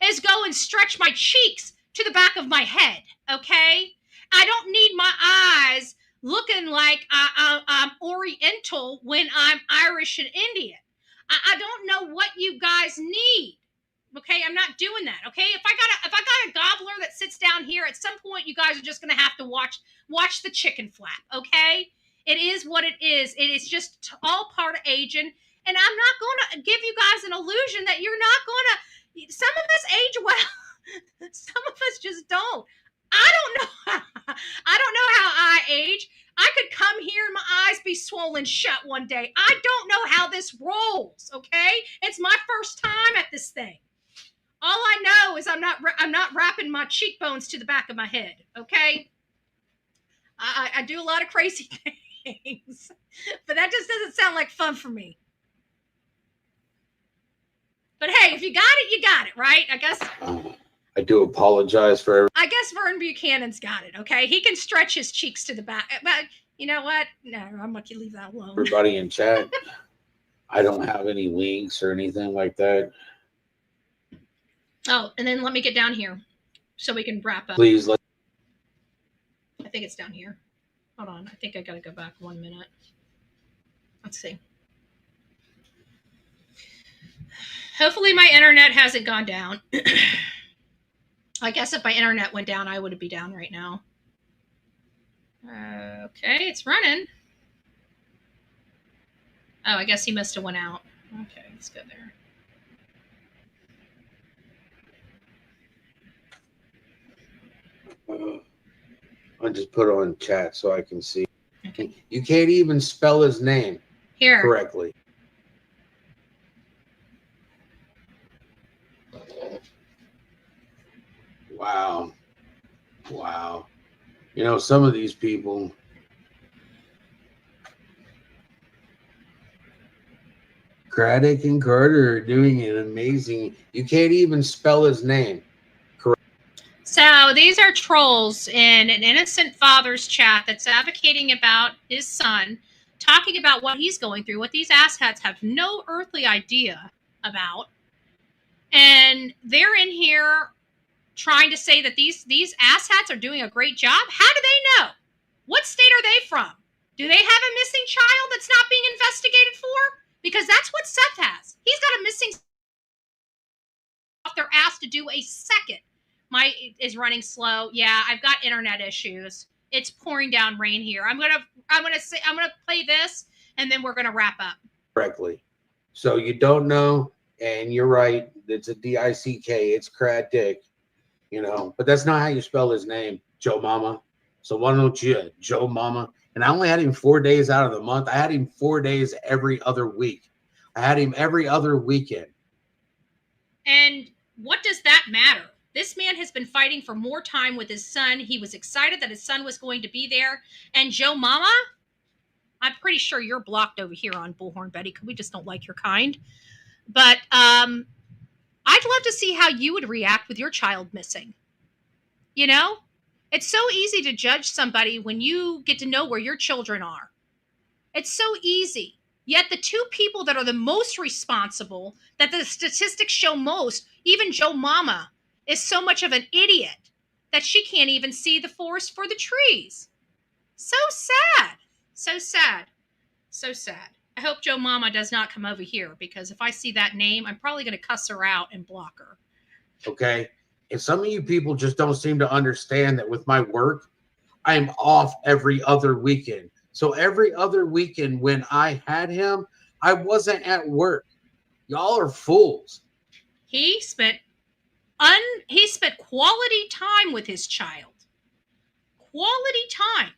is go and stretch my cheeks to the back of my head, okay? I don't need my eyes looking like I'm Oriental when I'm Irish and Indian. I don't know what you guys need. Okay, I'm not doing that. Okay, if I got a gobbler that sits down here, at some point you guys are just gonna have to watch the chicken flap. Okay, it is what it is. It is just all part of aging, and I'm not gonna give you guys an illusion that you're not gonna. Some of us age well, some of us just don't. I don't know. I don't know how I age. I could come here and my eyes be swollen shut one day. I don't know how this rolls. Okay, it's my first time at this thing. All I know is I'm not wrapping my cheekbones to the back of my head, okay? I do a lot of crazy things, but that just doesn't sound like fun for me. But hey, if you got it, you got it, right? I guess. I do apologize for everything. I guess Vern Buchanan's got it, okay? He can stretch his cheeks to the back. But you know what? No, I'm going to leave that alone. Everybody in chat, I don't have any winks or anything like that. Oh, and then let me get down here so we can wrap up. Please. I think it's down here. Hold on. I think I got to go back 1 minute. Let's see. Hopefully my internet hasn't gone down. I guess if my internet went down, I would be down right now. Okay, it's running. Oh, I guess he must have went out. Okay, let's go there. I'll just put it on chat so I can see. Okay. You can't even spell his name Here. correctly. Wow. Wow. You know, some of these people. Craddock and Carter are doing an amazing. You can't even spell his name. So these are trolls in an innocent father's chat that's advocating about his son, talking about what he's going through, what these asshats have no earthly idea about. And they're in here trying to say that these asshats are doing a great job. How do they know? What state are they from? Do they have a missing child that's not being investigated for? Because that's what Seth has. He's got a missing off their ass to do a second. My is running slow. Yeah, I've got internet issues. It's pouring down rain here. I'm gonna play this and then we're gonna wrap up. Correctly. So you don't know, and you're right. It's a D-I-C-K. It's Craddick, you know. But that's not how you spell his name, Joe Mama. So why don't you, Joe Mama? And I only had him 4 days out of the month. I had him 4 days every other week. I had him every other weekend. And what does that matter? This man has been fighting for more time with his son. He was excited that his son was going to be there. And Joe Mama? I'm pretty sure you're blocked over here on Bullhorn Betty because we just don't like your kind. But I'd love to see how you would react with your child missing. You know, it's so easy to judge somebody when you get to know where your children are. It's so easy. Yet the two people that are the most responsible, that the statistics show most, even Joe Mama, is so much of an idiot that she can't even see the forest for the trees. So sad. So sad. So sad. I hope Joe Mama does not come over here, because if I see that name, I'm probably going to cuss her out and block her. Okay. And some of you people just don't seem to understand that with my work, I am off every other weekend. So every other weekend when I had him, I wasn't at work. Y'all are fools. He spent quality time with his child. Quality time.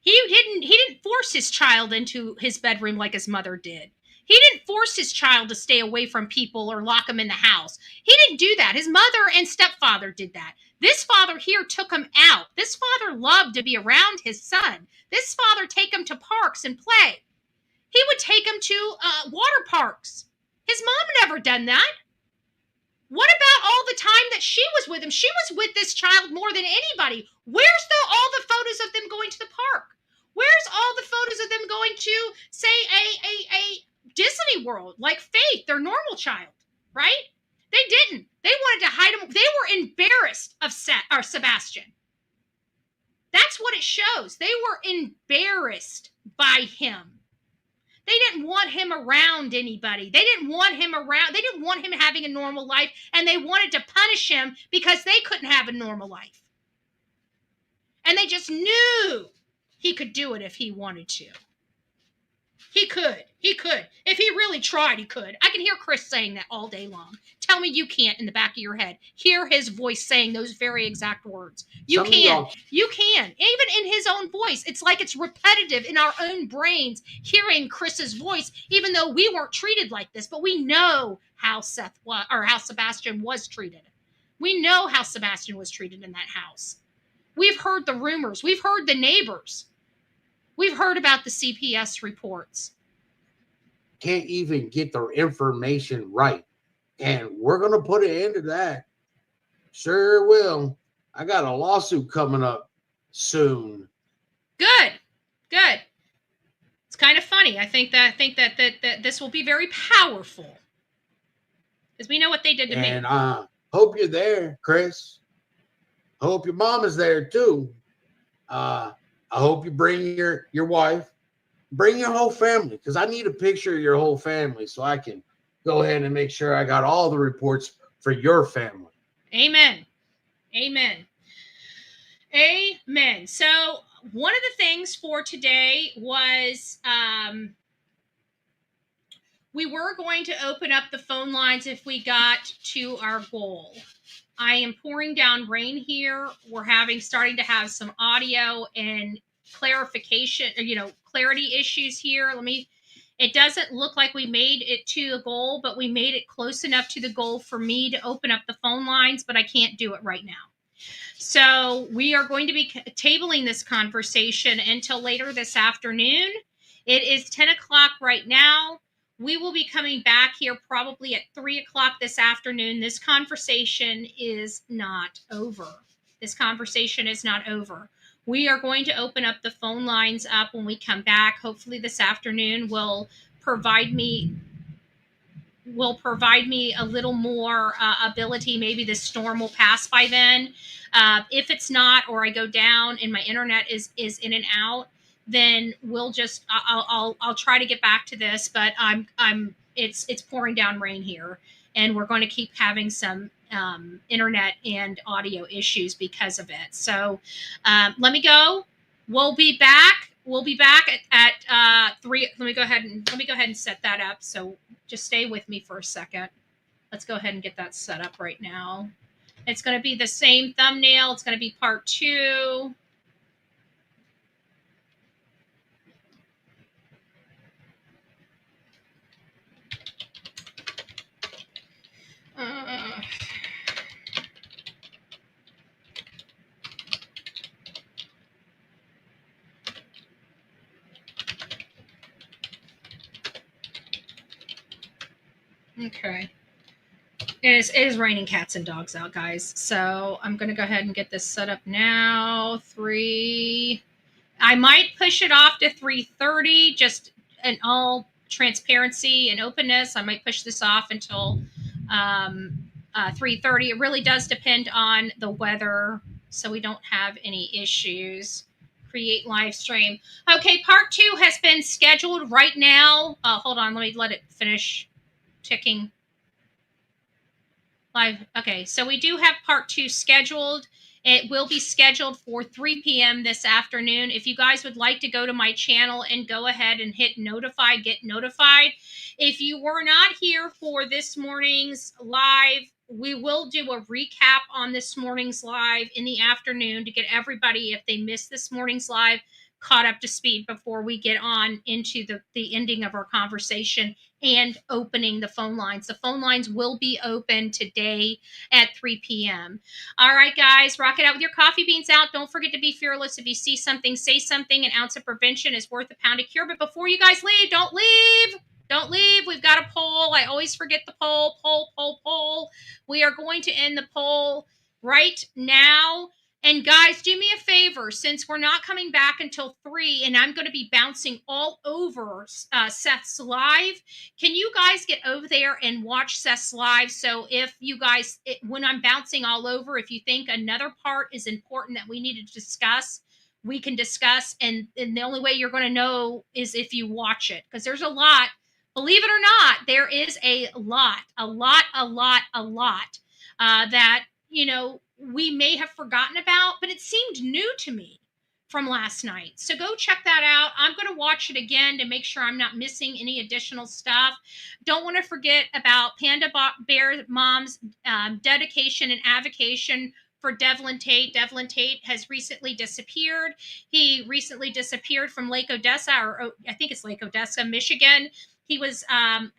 He didn't force his child into his bedroom like his mother did. He didn't force his child to stay away from people or lock him in the house. He didn't do that. His mother and stepfather did that. This father here took him out. This father loved to be around his son. This father take him to parks and play. He would take him to water parks. His mom never done that. What about all the time that she was with him? She was with this child more than anybody. Where's all the photos of them going to the park? Where's all the photos of them going to, say, a Disney World, like Faith, their normal child, right? They didn't. They wanted to hide him. They were embarrassed of Sebastian. That's what it shows. They were embarrassed by him. They didn't want him around anybody. They didn't want him around. They didn't want him having a normal life, and they wanted to punish him because they couldn't have a normal life. And they just knew he could do it if he wanted to. He could. He could. If he really tried, he could. I can hear Chris saying that all day long. Tell me you can't in the back of your head. Hear his voice saying those very exact words. You can. You can. Even in his own voice. It's like it's repetitive in our own brains hearing Chris's voice, even though we weren't treated like this. But we know how how Sebastian was treated. We know how Sebastian was treated in that house. We've heard the rumors. We've heard the neighbors. We've heard about the CPS reports. Can't even get their information right. And we're going to put an end to that. Sure will. I got a lawsuit coming up soon. Good. Good. It's kind of funny. I think that this will be very powerful. Because we know what they did to me. And I hope you're there, Chris. Hope your mom is there too. I hope you bring your wife, bring your whole family, because I need a picture of your whole family so I can go ahead and make sure I got all the reports for your family. Amen. Amen. Amen. So one of the things for today was we were going to open up the phone lines if we got to our goal. I am pouring down rain here. We're starting to have some audio and clarification, clarity issues here. It doesn't look like we made it to the goal, but we made it close enough to the goal for me to open up the phone lines, but I can't do it right now. So we are going to be tabling this conversation until later this afternoon. It is 10 o'clock right now. We will be coming back here probably at 3 o'clock this afternoon. This conversation is not over. This conversation is not over. We are going to open up the phone lines up when we come back. Hopefully this afternoon will provide me a little more ability. Maybe the storm will pass by then. If it's not, or I go down and my internet is in and out, then we'll just I'll try to get back to this, but it's pouring down rain here, and we're going to keep having some internet and audio issues because of it. So let me go. We'll be back. We'll be back at 3. Let me go ahead and set that up. So just stay with me for a second. Let's go ahead and get that set up right now. It's going to be the same thumbnail. It's going to be part 2. Okay. It is raining cats and dogs out, guys. So I'm going to go ahead and get this set up now. I might push it off to 3:30, just in all transparency and openness. I might push this off until 3:30. It really does depend on the weather, so we don't have any issues. Create live stream. Okay, part 2 has been scheduled right now. Hold on, let me let it finish ticking. Live. Okay, so we do have part 2 scheduled. It will be scheduled for 3 p.m. this afternoon. If you guys would like to go to my channel and go ahead and hit notify, get notified. If you were not here for this morning's live, we will do a recap on this morning's live in the afternoon to get everybody, if they missed this morning's live, caught up to speed before we get on into the ending of our conversation and opening the phone lines. The phone lines will be open today at 3 p.m. All right, guys, rock it out with your coffee beans out. Don't forget to be fearless. If you see something, say something. An ounce of prevention is worth a pound of cure. But before you guys leave, don't leave. Don't leave. We've got a poll. I always forget the poll. Poll. We are going to end the poll right now. And guys, do me a favor, since we're not coming back until 3 and I'm going to be bouncing all over Seth's live, can you guys get over there and watch Seth's live? So if you guys, when I'm bouncing all over, if you think another part is important that we need to discuss, we can discuss. And the only way you're going to know is if you watch it, because there's a lot. Believe it or not, there is a lot that, you know, we may have forgotten about, but it seemed new to me from last night. So go check that out. I'm going to watch it again to make sure I'm not missing any additional stuff. Don't want to forget about Panda Bear Mom's dedication and avocation for Devlin Tate. Devlin Tate has recently disappeared. He recently disappeared from Lake Odessa, or I think it's Lake Odessa, Michigan. He was, I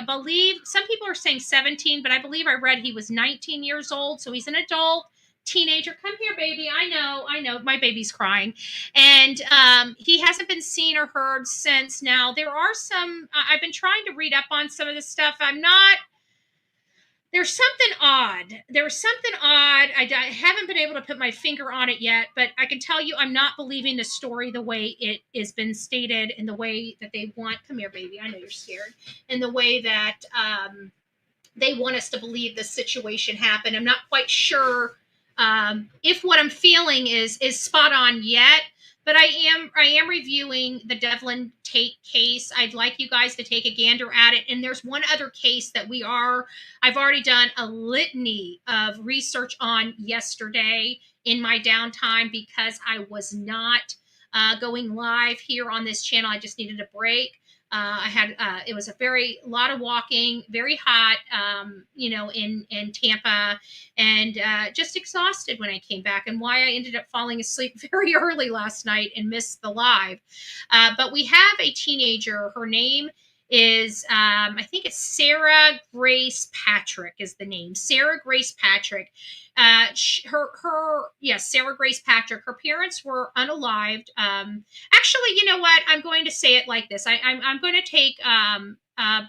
believe, some people are saying 17, but I believe I read he was 19 years old. So he's an adult teenager. Come here, baby. I know. My baby's crying. And he hasn't been seen or heard since. Now, there are some, I've been trying to read up on some of this stuff. There's something odd. I haven't been able to put my finger on it yet, but I can tell you I'm not believing the story the way it has been stated and the way that they want. Come here, baby. I know you're scared. And the way that they want us to believe this situation happened. I'm not quite sure if what I'm feeling is spot on yet. But I am reviewing the Devlin Tate case. I'd like you guys to take a gander at it. And there's one other case that I've already done a litany of research on yesterday in my downtime because I was not going live here on this channel. I just needed a break. It was a lot of walking, very hot, in Tampa, and just exhausted when I came back, and why I ended up falling asleep very early last night and missed the live. But we have a teenager. Her name is, I think it's Sarah Grace Patrick is the name. Sarah Grace Patrick. Sarah Grace Patrick. Her parents were unalived. Actually, you know what? I'm going to say it like this. I'm going to take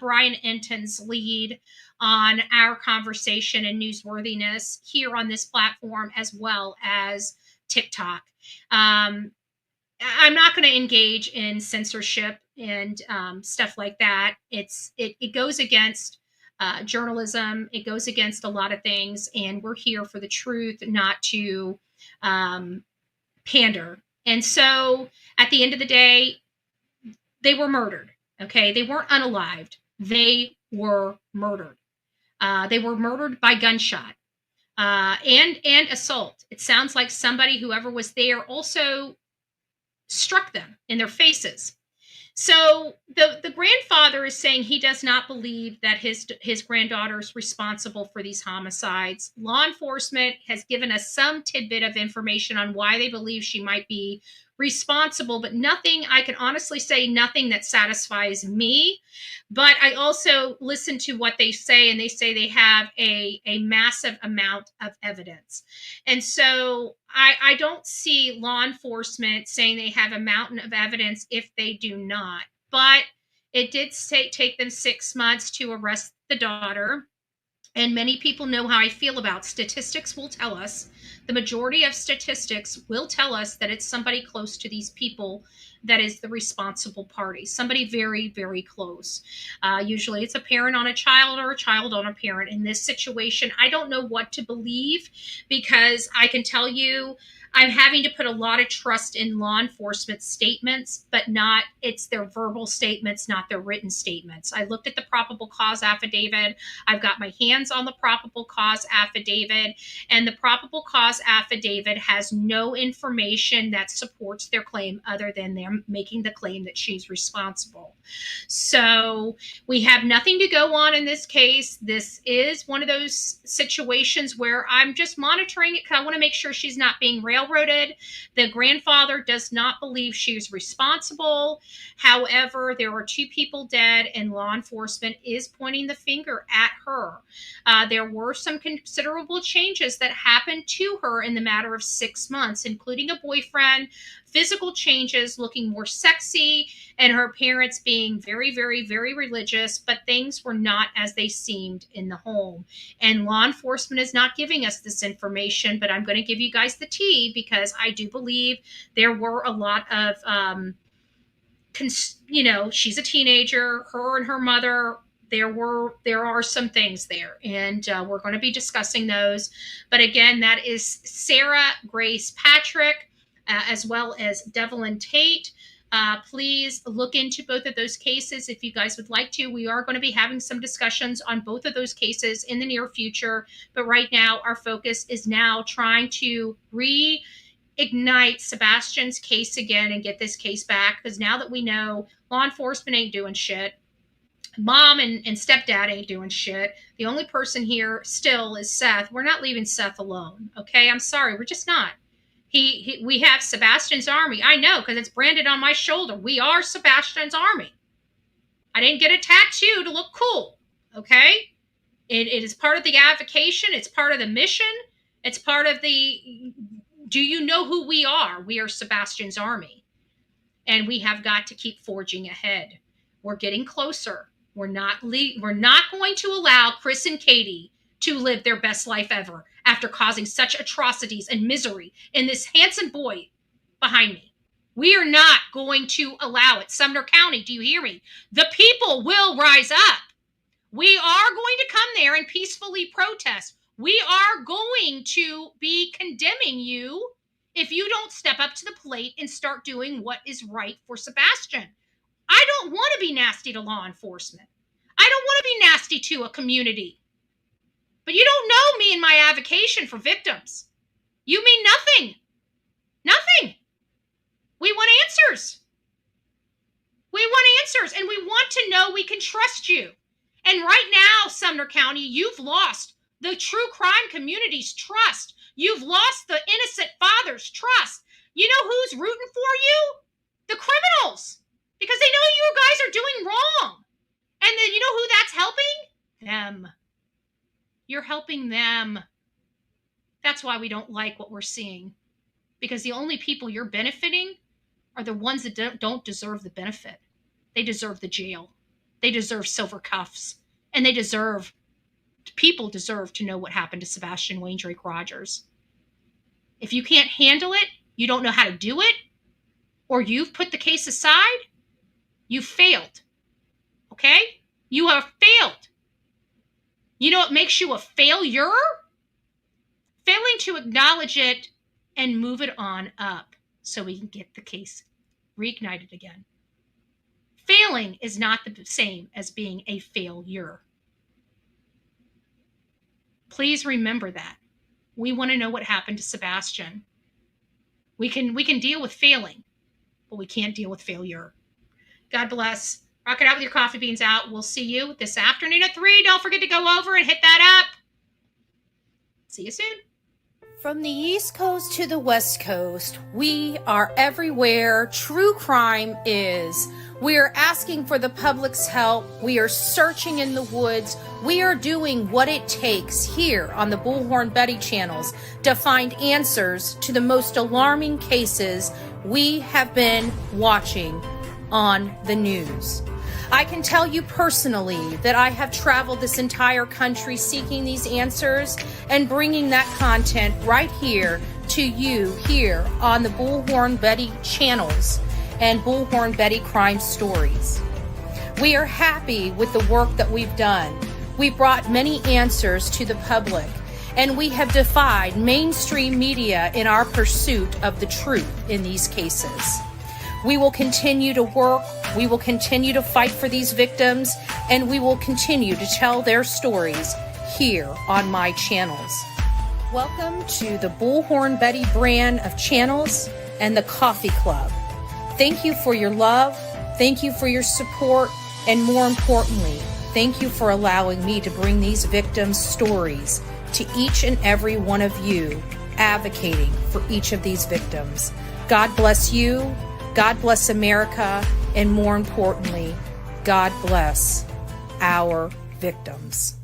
Brian Enton's lead on our conversation and newsworthiness here on this platform, as well as TikTok. I'm not going to engage in censorship and stuff like that. It goes against journalism. It goes against a lot of things, and we're here for the truth, not to pander. And so at the end of the day, they were murdered. Okay. They weren't unalived. They were murdered. They were murdered by gunshot and assault. It sounds like whoever was there also struck them in their faces. So the grandfather is saying he does not believe that his granddaughter is responsible for these homicides. Law enforcement has given us some tidbit of information on why they believe she might be responsible, but nothing, I can honestly say nothing that satisfies me. But I also listen to what they say, and they say they have a massive amount of evidence. And so I don't see law enforcement saying they have a mountain of evidence if they do not. But it did take them 6 months to arrest the the daughter. And many people know how I feel about statistics will tell us, the majority of statistics will tell us that it's somebody close to these people that is the responsible party, somebody very, very close. Usually it's a parent on a child or a child on a parent. In this situation, I don't know what to believe, because I can tell you I'm having to put a lot of trust in law enforcement statements, but it's their verbal statements, not their written statements. I looked at the probable cause affidavit. I've got my hands on the probable cause affidavit, and the probable cause affidavit has no information that supports their claim other than them making the claim that she's responsible. So we have nothing to go on in this case. This is one of those situations where I'm just monitoring it because I want to make sure she's not being railroaded. The grandfather does not believe she's responsible. However, there are 2 people dead, and law enforcement is pointing the finger at her. There were some considerable changes that happened to her in the matter of 6 months, including a boyfriend, physical changes, looking more sexy, and her parents being very, very, very religious, but things were not as they seemed in the home. And law enforcement is not giving us this information, but I'm going to give you guys the tea, because I do believe there were a lot of, she's a teenager, her and her mother, there are some things there, and we're going to be discussing those. But again, that is Sarah Grace Patrick, as well as Devlin Tate. Please look into both of those cases if you guys would like to. We are going to be having some discussions on both of those cases in the near future. But right now, our focus is now trying to reignite Sebastian's case again and get this case back. Because now that we know law enforcement ain't doing shit, mom and stepdad ain't doing shit, the only person here still is Seth. We're not leaving Seth alone, okay? I'm sorry, we're just not. We have Sebastian's Army. I know, because it's branded on my shoulder. We are Sebastian's Army. I didn't get a tattoo to look cool, okay? It is part of the avocation. It's part of the mission. It's part of the, do you know who we are? We are Sebastian's Army. And we have got to keep forging ahead. We're getting closer. We're not going to allow Chris and Katie to live their best life ever after causing such atrocities and misery in this handsome boy behind me. We are not going to allow it. Sumner County, do you hear me? The people will rise up. We are going to come there and peacefully protest. We are going to be condemning you if you don't step up to the plate and start doing what is right for Sebastian. I don't want to be nasty to law enforcement. I don't want to be nasty to a community. But you don't know me and my avocation for victims. You mean nothing. Nothing. We want answers. We want answers, and we want to know we can trust you. And right now, Sumner County, you've lost the true crime community's trust. You've lost the innocent father's trust. You know who's rooting for you? The criminals. Because they know you guys are doing wrong. And then you know who that's helping? Them. You're helping them. That's why we don't like what we're seeing. Because the only people you're benefiting are the ones that don't deserve the benefit. They deserve the jail. They deserve silver cuffs. And people deserve to know what happened to Sebastian Wayne Drake Rogers. If you can't handle it, you don't know how to do it, or you've put the case aside, you've failed. Okay? You have failed. You know what makes you a failure? Failing to acknowledge it and move it on up so we can get the case reignited again. Failing is not the same as being a failure. Please remember that. We want to know what happened to Sebastian. We can deal with failing, but we can't deal with failure. God bless. Rock it out with your coffee beans out. We'll see you this afternoon at 3. Don't forget to go over and hit that up. See you soon. From the East Coast to the West Coast, we are everywhere true crime is. We are asking for the public's help. We are searching in the woods. We are doing what it takes here on the Bullhorn Betty channels to find answers to the most alarming cases we have been watching on the news. I can tell you personally that I have traveled this entire country seeking these answers and bringing that content right here to you here on the Bullhorn Betty channels and Bullhorn Betty Crime Stories. We are happy with the work that we've done. We brought many answers to the public, and we have defied mainstream media in our pursuit of the truth in these cases. We will continue to work, we will continue to fight for these victims, and we will continue to tell their stories here on my channels. Welcome to the Bullhorn Betty brand of channels and the Coffee Club. Thank you for your love, thank you for your support, and more importantly, thank you for allowing me to bring these victims' stories to each and every one of you, advocating for each of these victims. God bless you, God bless America, and more importantly, God bless our victims.